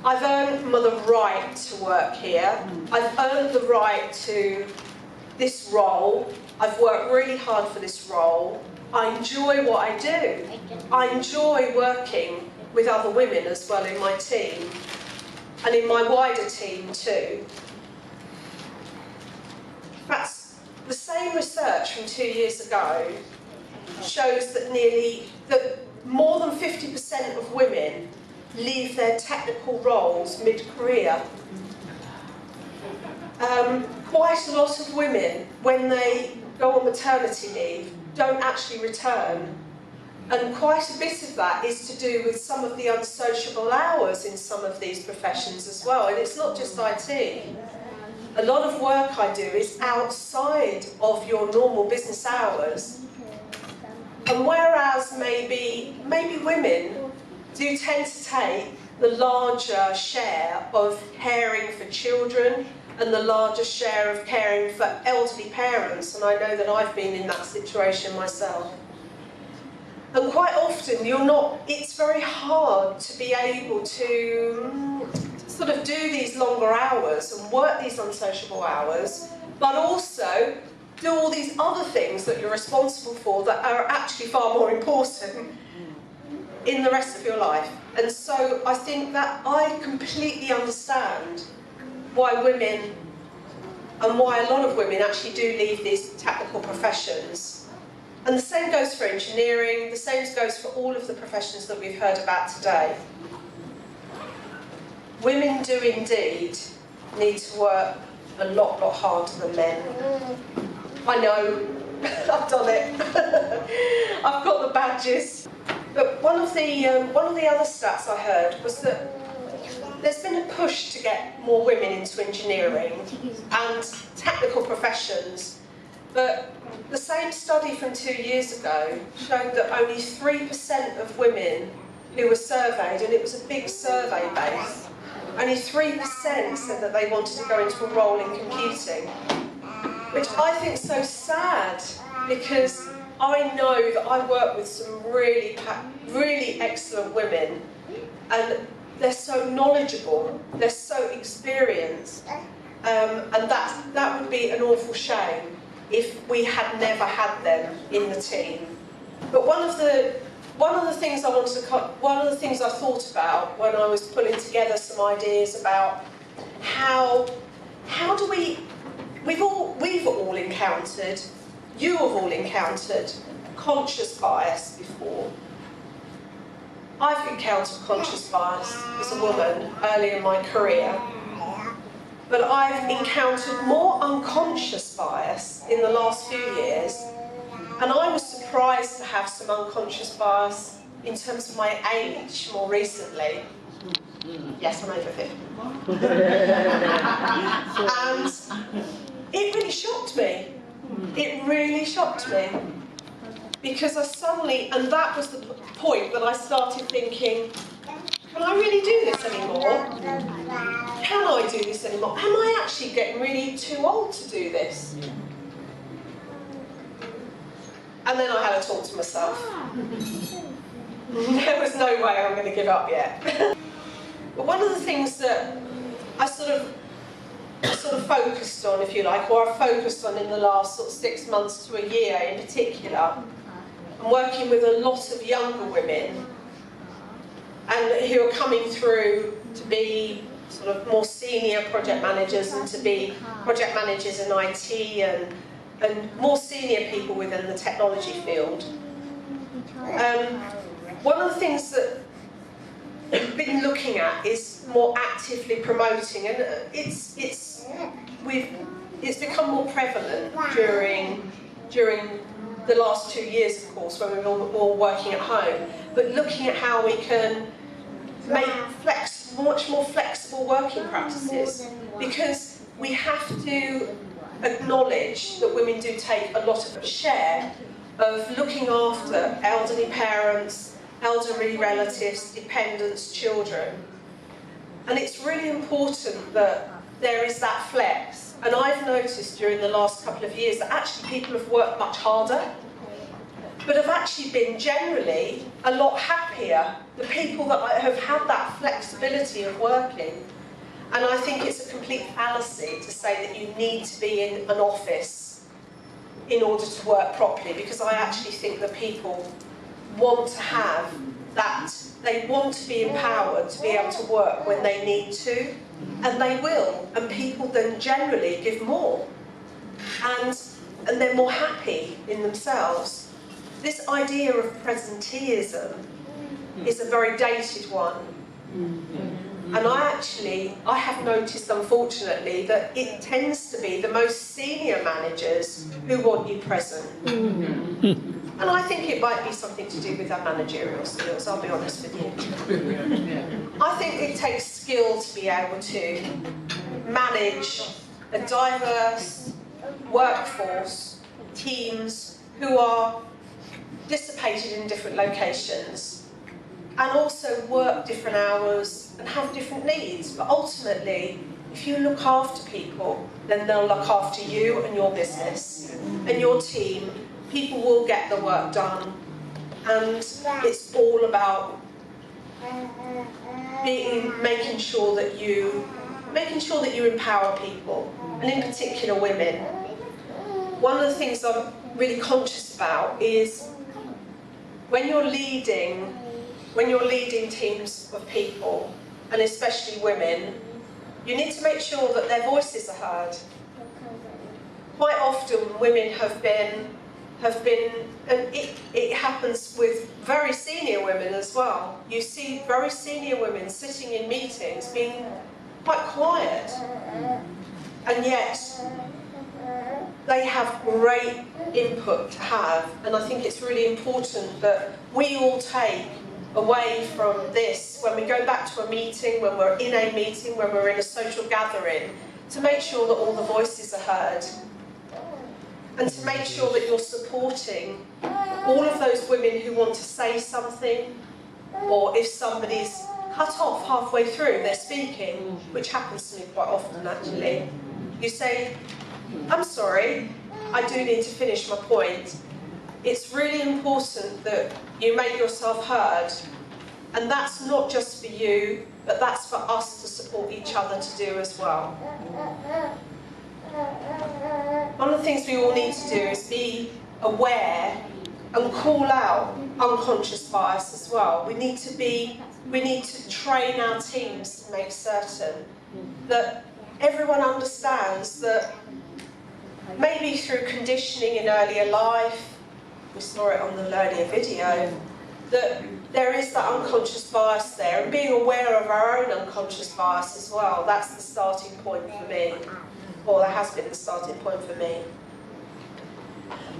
I've earned the right to work here. I've earned the right to this role. I've worked really hard for this role. I enjoy what I do. I enjoy working with other women as well in my team, and in my wider team too. That's the same research from 2 years ago shows that more than 50% of women leave their technical roles mid-career. Quite a lot of women, when they go on maternity leave, don't actually return. And quite a bit of that is to do with some of the unsociable hours in some of these professions as well. And it's not just IT. A lot of work I do is outside of your normal business hours. And whereas maybe women do tend to take the larger share of caring for children and the larger share of caring for elderly parents, and I know that I've been in that situation myself. And quite often it's very hard to be able to sort of do these longer hours and work these unsociable hours, but also do all these other things that you're responsible for that are actually far more important in the rest of your life. And so I think that I completely understand why women, and why a lot of women actually do leave these technical professions. And the same goes for engineering, the same goes for all of the professions that we've heard about today. Women do indeed need to work a lot harder than men. I know, I've done it. I've got the badges. But one of the other stats I heard was that there's been a push to get more women into engineering and technical professions, but the same study from 2 years ago showed that only 3% of women who were surveyed, and it was a big survey base, only 3% said that they wanted to go into a role in computing, which I think is so sad, because I know that I work with some really excellent women, and they're so knowledgeable, they're so experienced, and that would be an awful shame if we had never had them in the team. But one of the things I thought about when I was putting together some ideas about how do we've all encountered, you have all encountered conscious bias before. I've encountered conscious bias as a woman early in my career, but I've encountered more unconscious bias in the last few years, and I was surprised to have some unconscious bias in terms of my age more recently. Yes, I'm over 50. And it really shocked me. It really shocked me. Because I suddenly, and that was the point that I started thinking, can I really do this anymore? Can I do this anymore? Am I actually getting really too old to do this? And then I had a talk to myself. There was no way I'm going to give up yet. But one of the things that I sort of focused on, if you like, or I've focused on in the last sort of 6 months to a year in particular, I'm working with a lot of younger women, and who are coming through to be sort of more senior project managers and to be project managers in IT and more senior people within the technology field. One of the things that we've been looking at is more actively promoting, and it's become more prevalent during the last 2 years, of course, when we were all working at home, but looking at how we can make much more flexible working practices, because we have to acknowledge that women do take a lot of a share of looking after elderly parents, elderly relatives, dependents, children. And it's really important that there is that flex. And I've noticed during the last couple of years that actually people have worked much harder, but have actually been generally a lot happier, the people that have had that flexibility of working. And I think it's a complete fallacy to say that you need to be in an office in order to work properly, because I actually think that people want to have that, they want to be empowered to be able to work when they need to, and they will, and people then generally give more, and they're more happy in themselves. This idea of presenteeism is a very dated one, and I have noticed, unfortunately, that it tends to be the most senior managers who want you present. And I think it might be something to do with our managerial skills, I'll be honest with you. I think it takes skill to be able to manage a diverse workforce, teams who are dissipated in different locations, and also work different hours and have different needs. But ultimately, if you look after people, then they'll look after you and your business and your team. People will get the work done, and it's all about making sure that you empower people, and in particular women. One of the things I'm really conscious about is when you're leading teams of people, and especially women, you need to make sure that their voices are heard. Quite often women have been, and it happens with very senior women as well. You see very senior women sitting in meetings being quite quiet, and yet they have great input to have. And I think it's really important that we all take away from this, when we go back to a meeting, when we're in a meeting, when we're in a social gathering, to make sure that all the voices are heard, and to make sure that you're supporting all of those women who want to say something, or if somebody's cut off halfway through their speaking, which happens to me quite often actually, you say, "I'm sorry, I do need to finish my point." It's really important that you make yourself heard, and that's not just for you, but that's for us to support each other to do as well. One of the things we all need to do is be aware and call out unconscious bias as well. We need to train our teams to make certain that everyone understands that maybe through conditioning in earlier life, we saw it on the earlier video, that there is that unconscious bias there, and being aware of our own unconscious bias as well. That's the starting point for me, or that has been the starting point for me.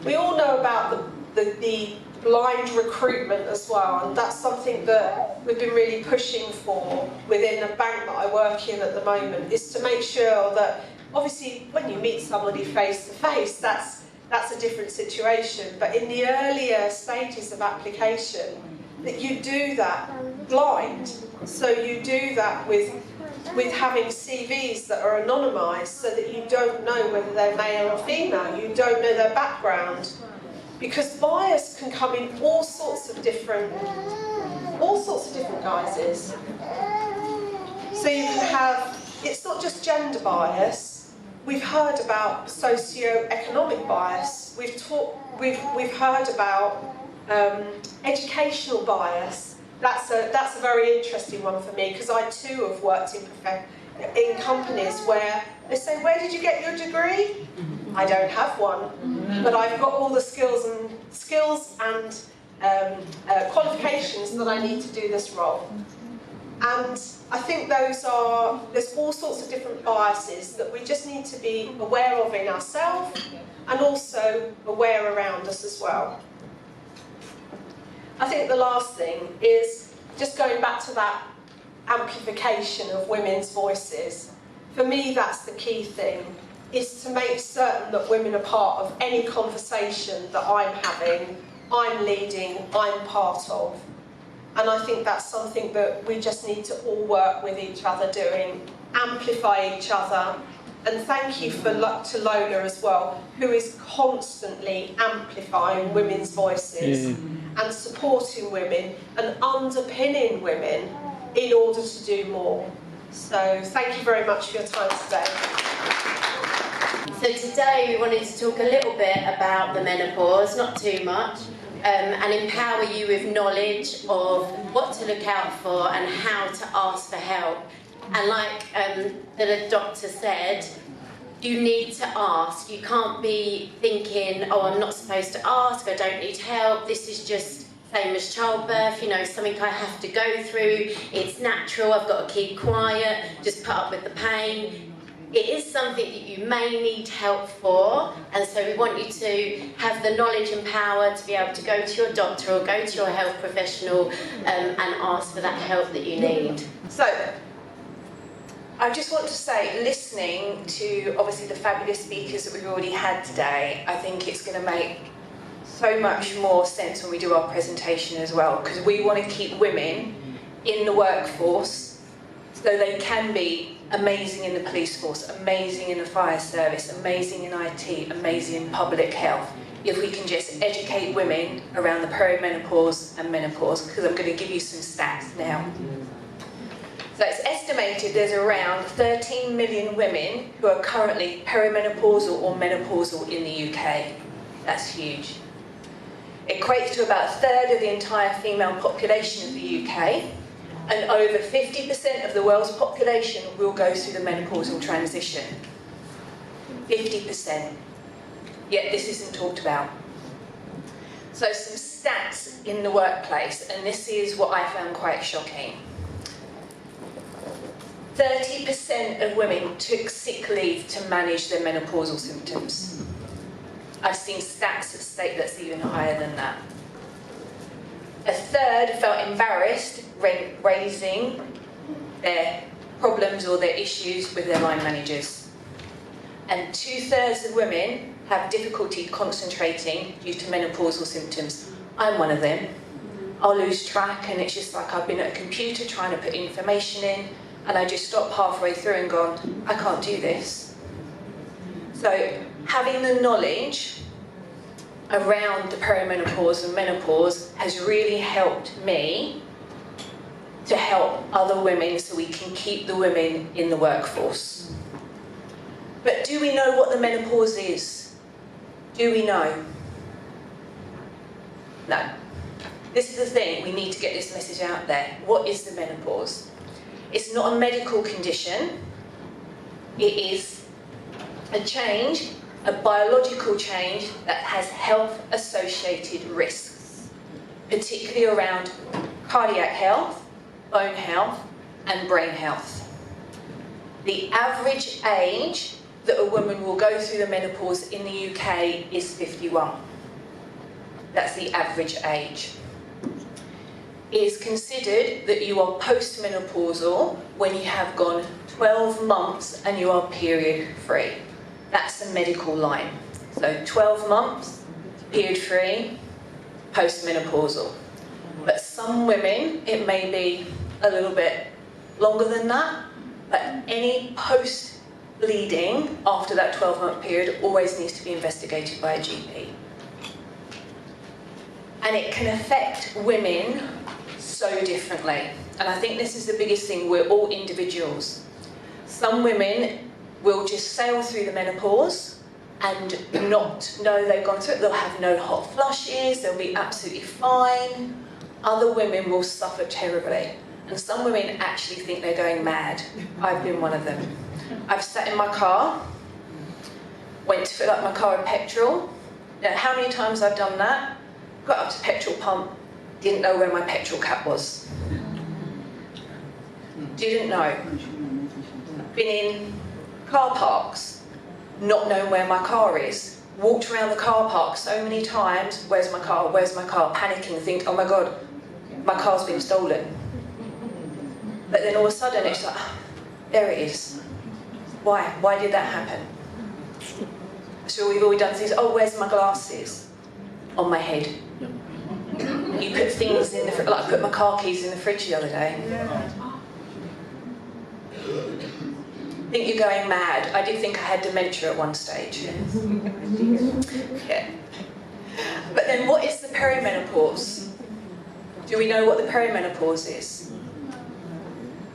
We all know about the blind recruitment as well, and that's something that we've been really pushing for within the bank that I work in at the moment, is to make sure that, obviously, when you meet somebody face to face, that's a different situation, but in the earlier stages of application, that you do that blind. So you do that with having CVs that are anonymised, so that you don't know whether they're male or female, you don't know their background, because bias can come in all sorts of different guises. So you can have, it's not just gender bias. We've heard about socio-economic bias. We've heard about educational bias. that's a very interesting one for me, because I too have worked in companies where they say, where did you get your degree? I don't have one, but I've got all the skills and qualifications that I need to do this role. And I think there's all sorts of different biases that we just need to be aware of in ourselves and also aware around us as well. I think the last thing is just going back to that amplification of women's voices. For me, that's the key thing, is to make certain that women are part of any conversation that I'm having, I'm leading, I'm part of. And I think that's something that we just need to all work with each other doing, amplify each other. And thank you to Lola as well, who is constantly amplifying women's voices and supporting women and underpinning women in order to do more. So thank you very much for your time today. So today we wanted to talk a little bit about the menopause, not too much, and empower you with knowledge of what to look out for and how to ask for help. And like the doctor said, you need to ask. You can't be thinking, oh, I'm not supposed to ask, I don't need help, this is just same as childbirth, you know, something I have to go through, it's natural, I've got to keep quiet, just put up with the pain. It is something that you may need help for, and so we want you to have the knowledge and power to be able to go to your doctor or go to your health professional and ask for that help that you need. So, I just want to say, listening to obviously the fabulous speakers that we've already had today, I think it's going to make so much more sense when we do our presentation as well, because we want to keep women in the workforce so they can be amazing in the police force, amazing in the fire service, amazing in IT, amazing in public health. If we can just educate women around the perimenopause and menopause, because I'm going to give you some stats now. So it's estimated there's around 13 million women who are currently perimenopausal or menopausal in the UK. That's huge. It equates to about a third of the entire female population of the UK, and over 50% of the world's population will go through the menopausal transition. 50%. Yet this isn't talked about. So some stats in the workplace, and this is what I found quite shocking. 30% of women took sick leave to manage their menopausal symptoms. I've seen stats that state that's even higher than that. A third felt embarrassed raising their problems or their issues with their line managers. And 2/3 of women have difficulty concentrating due to menopausal symptoms. I'm one of them. I'll lose track, and it's just like I've been at a computer trying to put information in, and I just stop halfway through and gone, I can't do this. So having the knowledge around the perimenopause and menopause has really helped me to help other women so we can keep the women in the workforce. But do we know what the menopause is? Do we know? No. This is the thing, we need to get this message out there. What is the menopause? It's not a medical condition. It is a change, a biological change that has health-associated risks, particularly around cardiac health, bone health, and brain health. The average age that a woman will go through the menopause in the UK is 51. That's the average age. It is considered that you are postmenopausal when you have gone 12 months and you are period-free. That's the medical line. So 12 months, period-free, postmenopausal. But some women, it may be a little bit longer than that, but any post-bleeding after that 12-month period always needs to be investigated by a GP. And it can affect women so differently. And I think this is the biggest thing, we're all individuals. Some women will just sail through the menopause and not know they've gone through it. They'll have no hot flushes, they'll be absolutely fine. Other women will suffer terribly. And some women actually think they're going mad. I've been one of them. I've sat in my car, went to fill up my car with petrol. Now, how many times I've done that? Got up to the petrol pump, didn't know where my petrol cap was. Didn't know. Been in car parks, not knowing where my car is. Walked around the car park so many times, where's my car, panicking, think, oh my God, my car's been stolen. But then all of a sudden it's like, there it is. Why? Why did that happen? So we've all done things, oh, where's my glasses? On my head. You put things in the, like I put my car keys in the fridge the other day. I think you're going mad. I did think I had dementia at one stage. Yeah. But then what is the perimenopause? Do we know what the perimenopause is?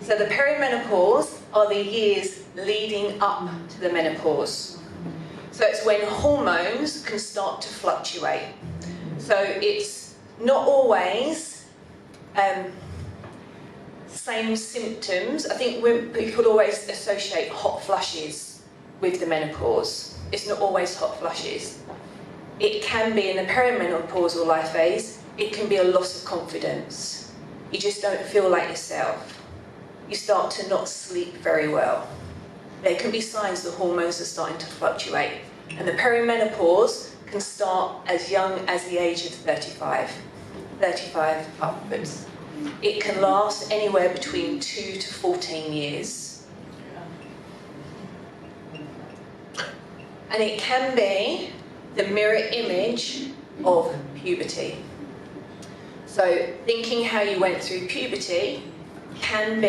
So the perimenopause are the years leading up to the menopause. So it's when hormones can start to fluctuate. So it's not always same symptoms. I think people always associate hot flushes with the menopause. It's not always hot flushes. It can be in the perimenopausal life phase, it can be a loss of confidence. You just don't feel like yourself. You start to not sleep very well. There can be signs the hormones are starting to fluctuate. And the perimenopause can start as young as the age of 35 upwards. It can last anywhere between 2 to 14 years. And it can be the mirror image of puberty. So thinking how you went through puberty can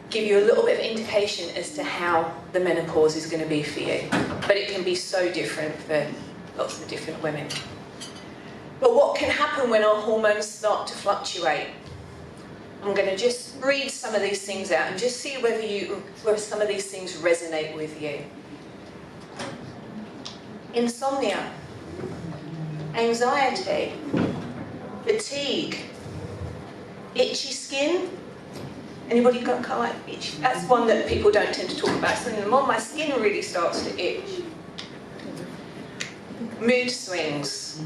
give you a little bit of indication as to how the menopause is going to be for you. But it can be so different for lots of different women. But what can happen when our hormones start to fluctuate? I'm going to just read some of these things out and just see whether some of these things resonate with you. Insomnia, anxiety, fatigue, itchy skin. Anybody got kind of like itchy? That's one that people don't tend to talk about. So the more my skin really starts to itch. Mood swings.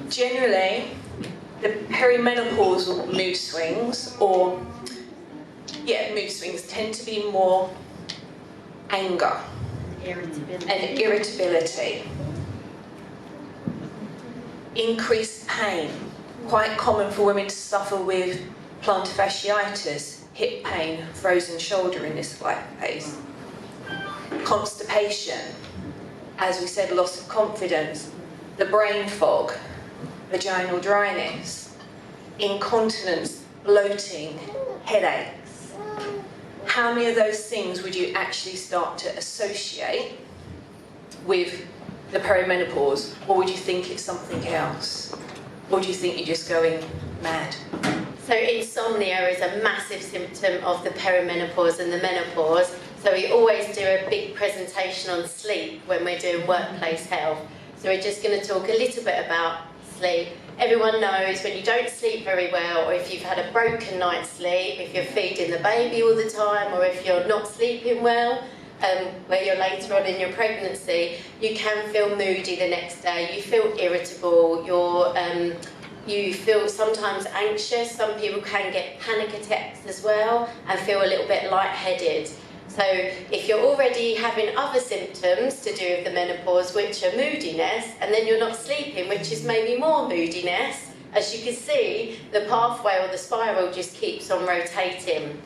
Generally, the perimenopausal mood swings, mood swings tend to be more anger and irritability. Increased pain. Quite common for women to suffer with plantar fasciitis, hip pain, frozen shoulder in this life phase. Constipation, as we said, loss of confidence, the brain fog, vaginal dryness, incontinence, bloating, headaches. How many of those things would you actually start to associate with the perimenopause, or would you think it's something else? Or do you think you're just going mad? So insomnia is a massive symptom of the perimenopause and the menopause. So we always do a big presentation on sleep when we're doing workplace health. So we're just going to talk a little bit about sleep. Everyone knows when you don't sleep very well, or if you've had a broken night's sleep, if you're feeding the baby all the time, or if you're not sleeping well, where you're later on in your pregnancy, you can feel moody the next day, you feel irritable, you feel sometimes anxious. Some people can get panic attacks as well and feel a little bit lightheaded. So if you're already having other symptoms to do with the menopause, which are moodiness, and then you're not sleeping, which is maybe more moodiness, as you can see, the pathway or the spiral just keeps on rotating.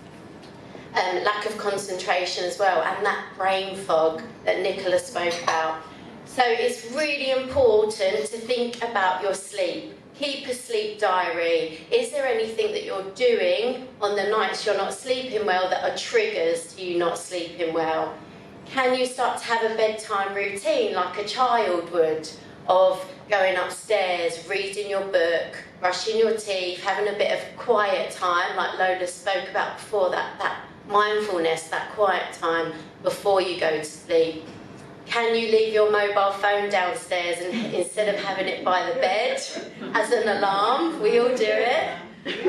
Lack of concentration as well, and that brain fog that Nicola spoke about. So it's really important to think about your sleep. Keep a sleep diary. Is there anything that you're doing on the nights you're not sleeping well that are triggers to you not sleeping well? Can you start to have a bedtime routine like a child would, of going upstairs, reading your book, brushing your teeth, having a bit of quiet time like Lola spoke about before, that mindfulness, that quiet time before you go to sleep? Can you leave your mobile phone downstairs and instead of having it by the bed as an alarm? We all do it.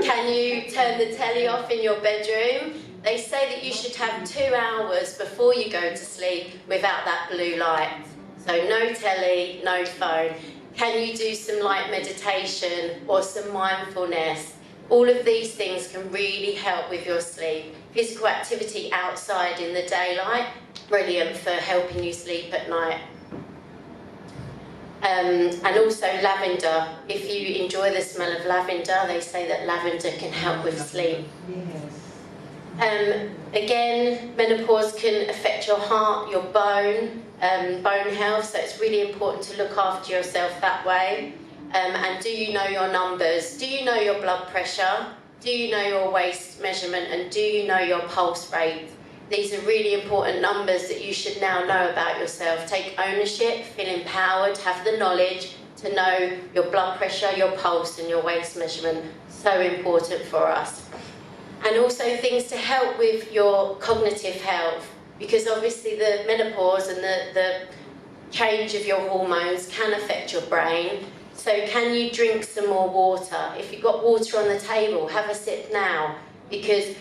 Can you turn the telly off in your bedroom? They say that you should have 2 hours before you go to sleep without that blue light. So no telly, no phone. Can you do some light meditation or some mindfulness? All of these things can really help with your sleep. Physical activity outside in the daylight, brilliant for helping you sleep at night. And also lavender. If you enjoy the smell of lavender, they say that lavender can help with sleep. Again, menopause can affect your heart, your bone health, so it's really important to look after yourself that way. And do you know your numbers? Do you know your blood pressure? Do you know your waist measurement? And do you know your pulse rate? These are really important numbers that you should now know about yourself. Take ownership, feel empowered, have the knowledge to know your blood pressure, your pulse and your waist measurement. So important for us. And also things to help with your cognitive health, because obviously the menopause and the change of your hormones can affect your brain. So can you drink some more water? If you've got water on the table, have a sip now, because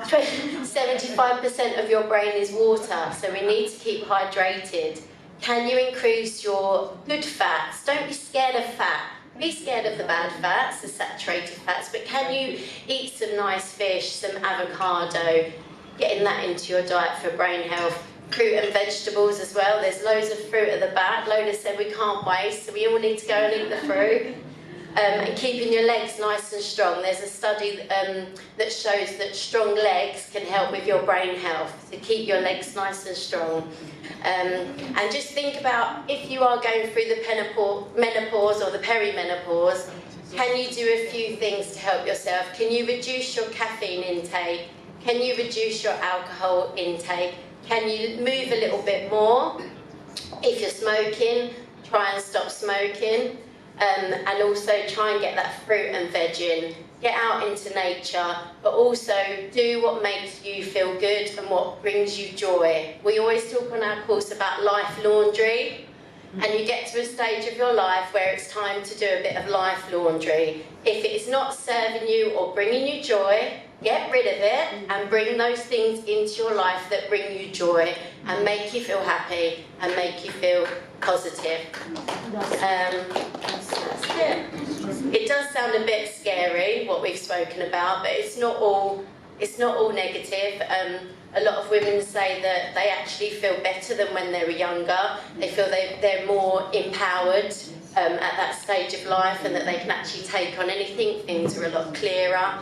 75% of your brain is water, so we need to keep hydrated. Can you increase your good fats? Don't be scared of fat. Be scared of the bad fats, the saturated fats, but can you eat some nice fish, some avocado, getting that into your diet for brain health? Fruit and vegetables as well. There's loads of fruit at the back. Lola said we can't waste, so we all need to go and eat the fruit. And keeping your legs nice and strong. There's a study that shows that strong legs can help with your brain health. So keep your legs nice and strong. And just think about if you are going through the menopause or the perimenopause, can you do a few things to help yourself? Can you reduce your caffeine intake? Can you reduce your alcohol intake? Can you move a little bit more? If you're smoking, try and stop smoking. And also try and get that fruit and veg in. Get out into nature, but also do what makes you feel good and what brings you joy. We always talk on our course about life laundry, and you get to a stage of your life where it's time to do a bit of life laundry. If it is not serving you or bringing you joy, get rid of it and bring those things into your life that bring you joy and make you feel happy and make you feel positive. That's it. It does sound a bit scary what we've spoken about, but it's not all negative. A lot of women say that they actually feel better than when they were younger. They feel they're more empowered at that stage of life, and that they can actually take on anything. Things are a lot clearer.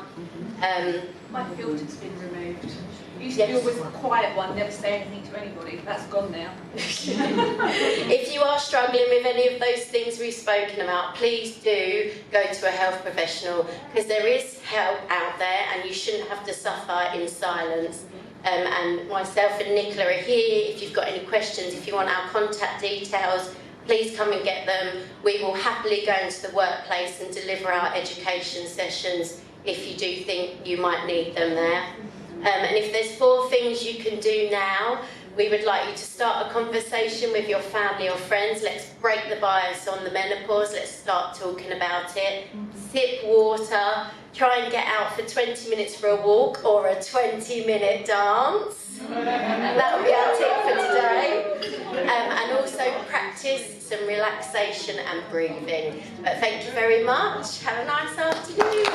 My filter's been removed. Used to be always a quiet one, never say anything to anybody. That's gone now. If you are struggling with any of those things we've spoken about, please do go to a health professional, because there is help out there and you shouldn't have to suffer in silence. And myself and Nicola are here. If you've got any questions, if you want our contact details, please come and get them. We will happily go into the workplace and deliver our education sessions if you do think you might need them there. And if there's 4 things you can do now, we would like you to start a conversation with your family or friends. Let's break the bias on the menopause. Let's start talking about it. Sip water. Try and get out for 20 minutes for a walk or a 20-minute dance. That will be our tip for today. And also practice some relaxation and breathing. But thank you very much. Have a nice afternoon.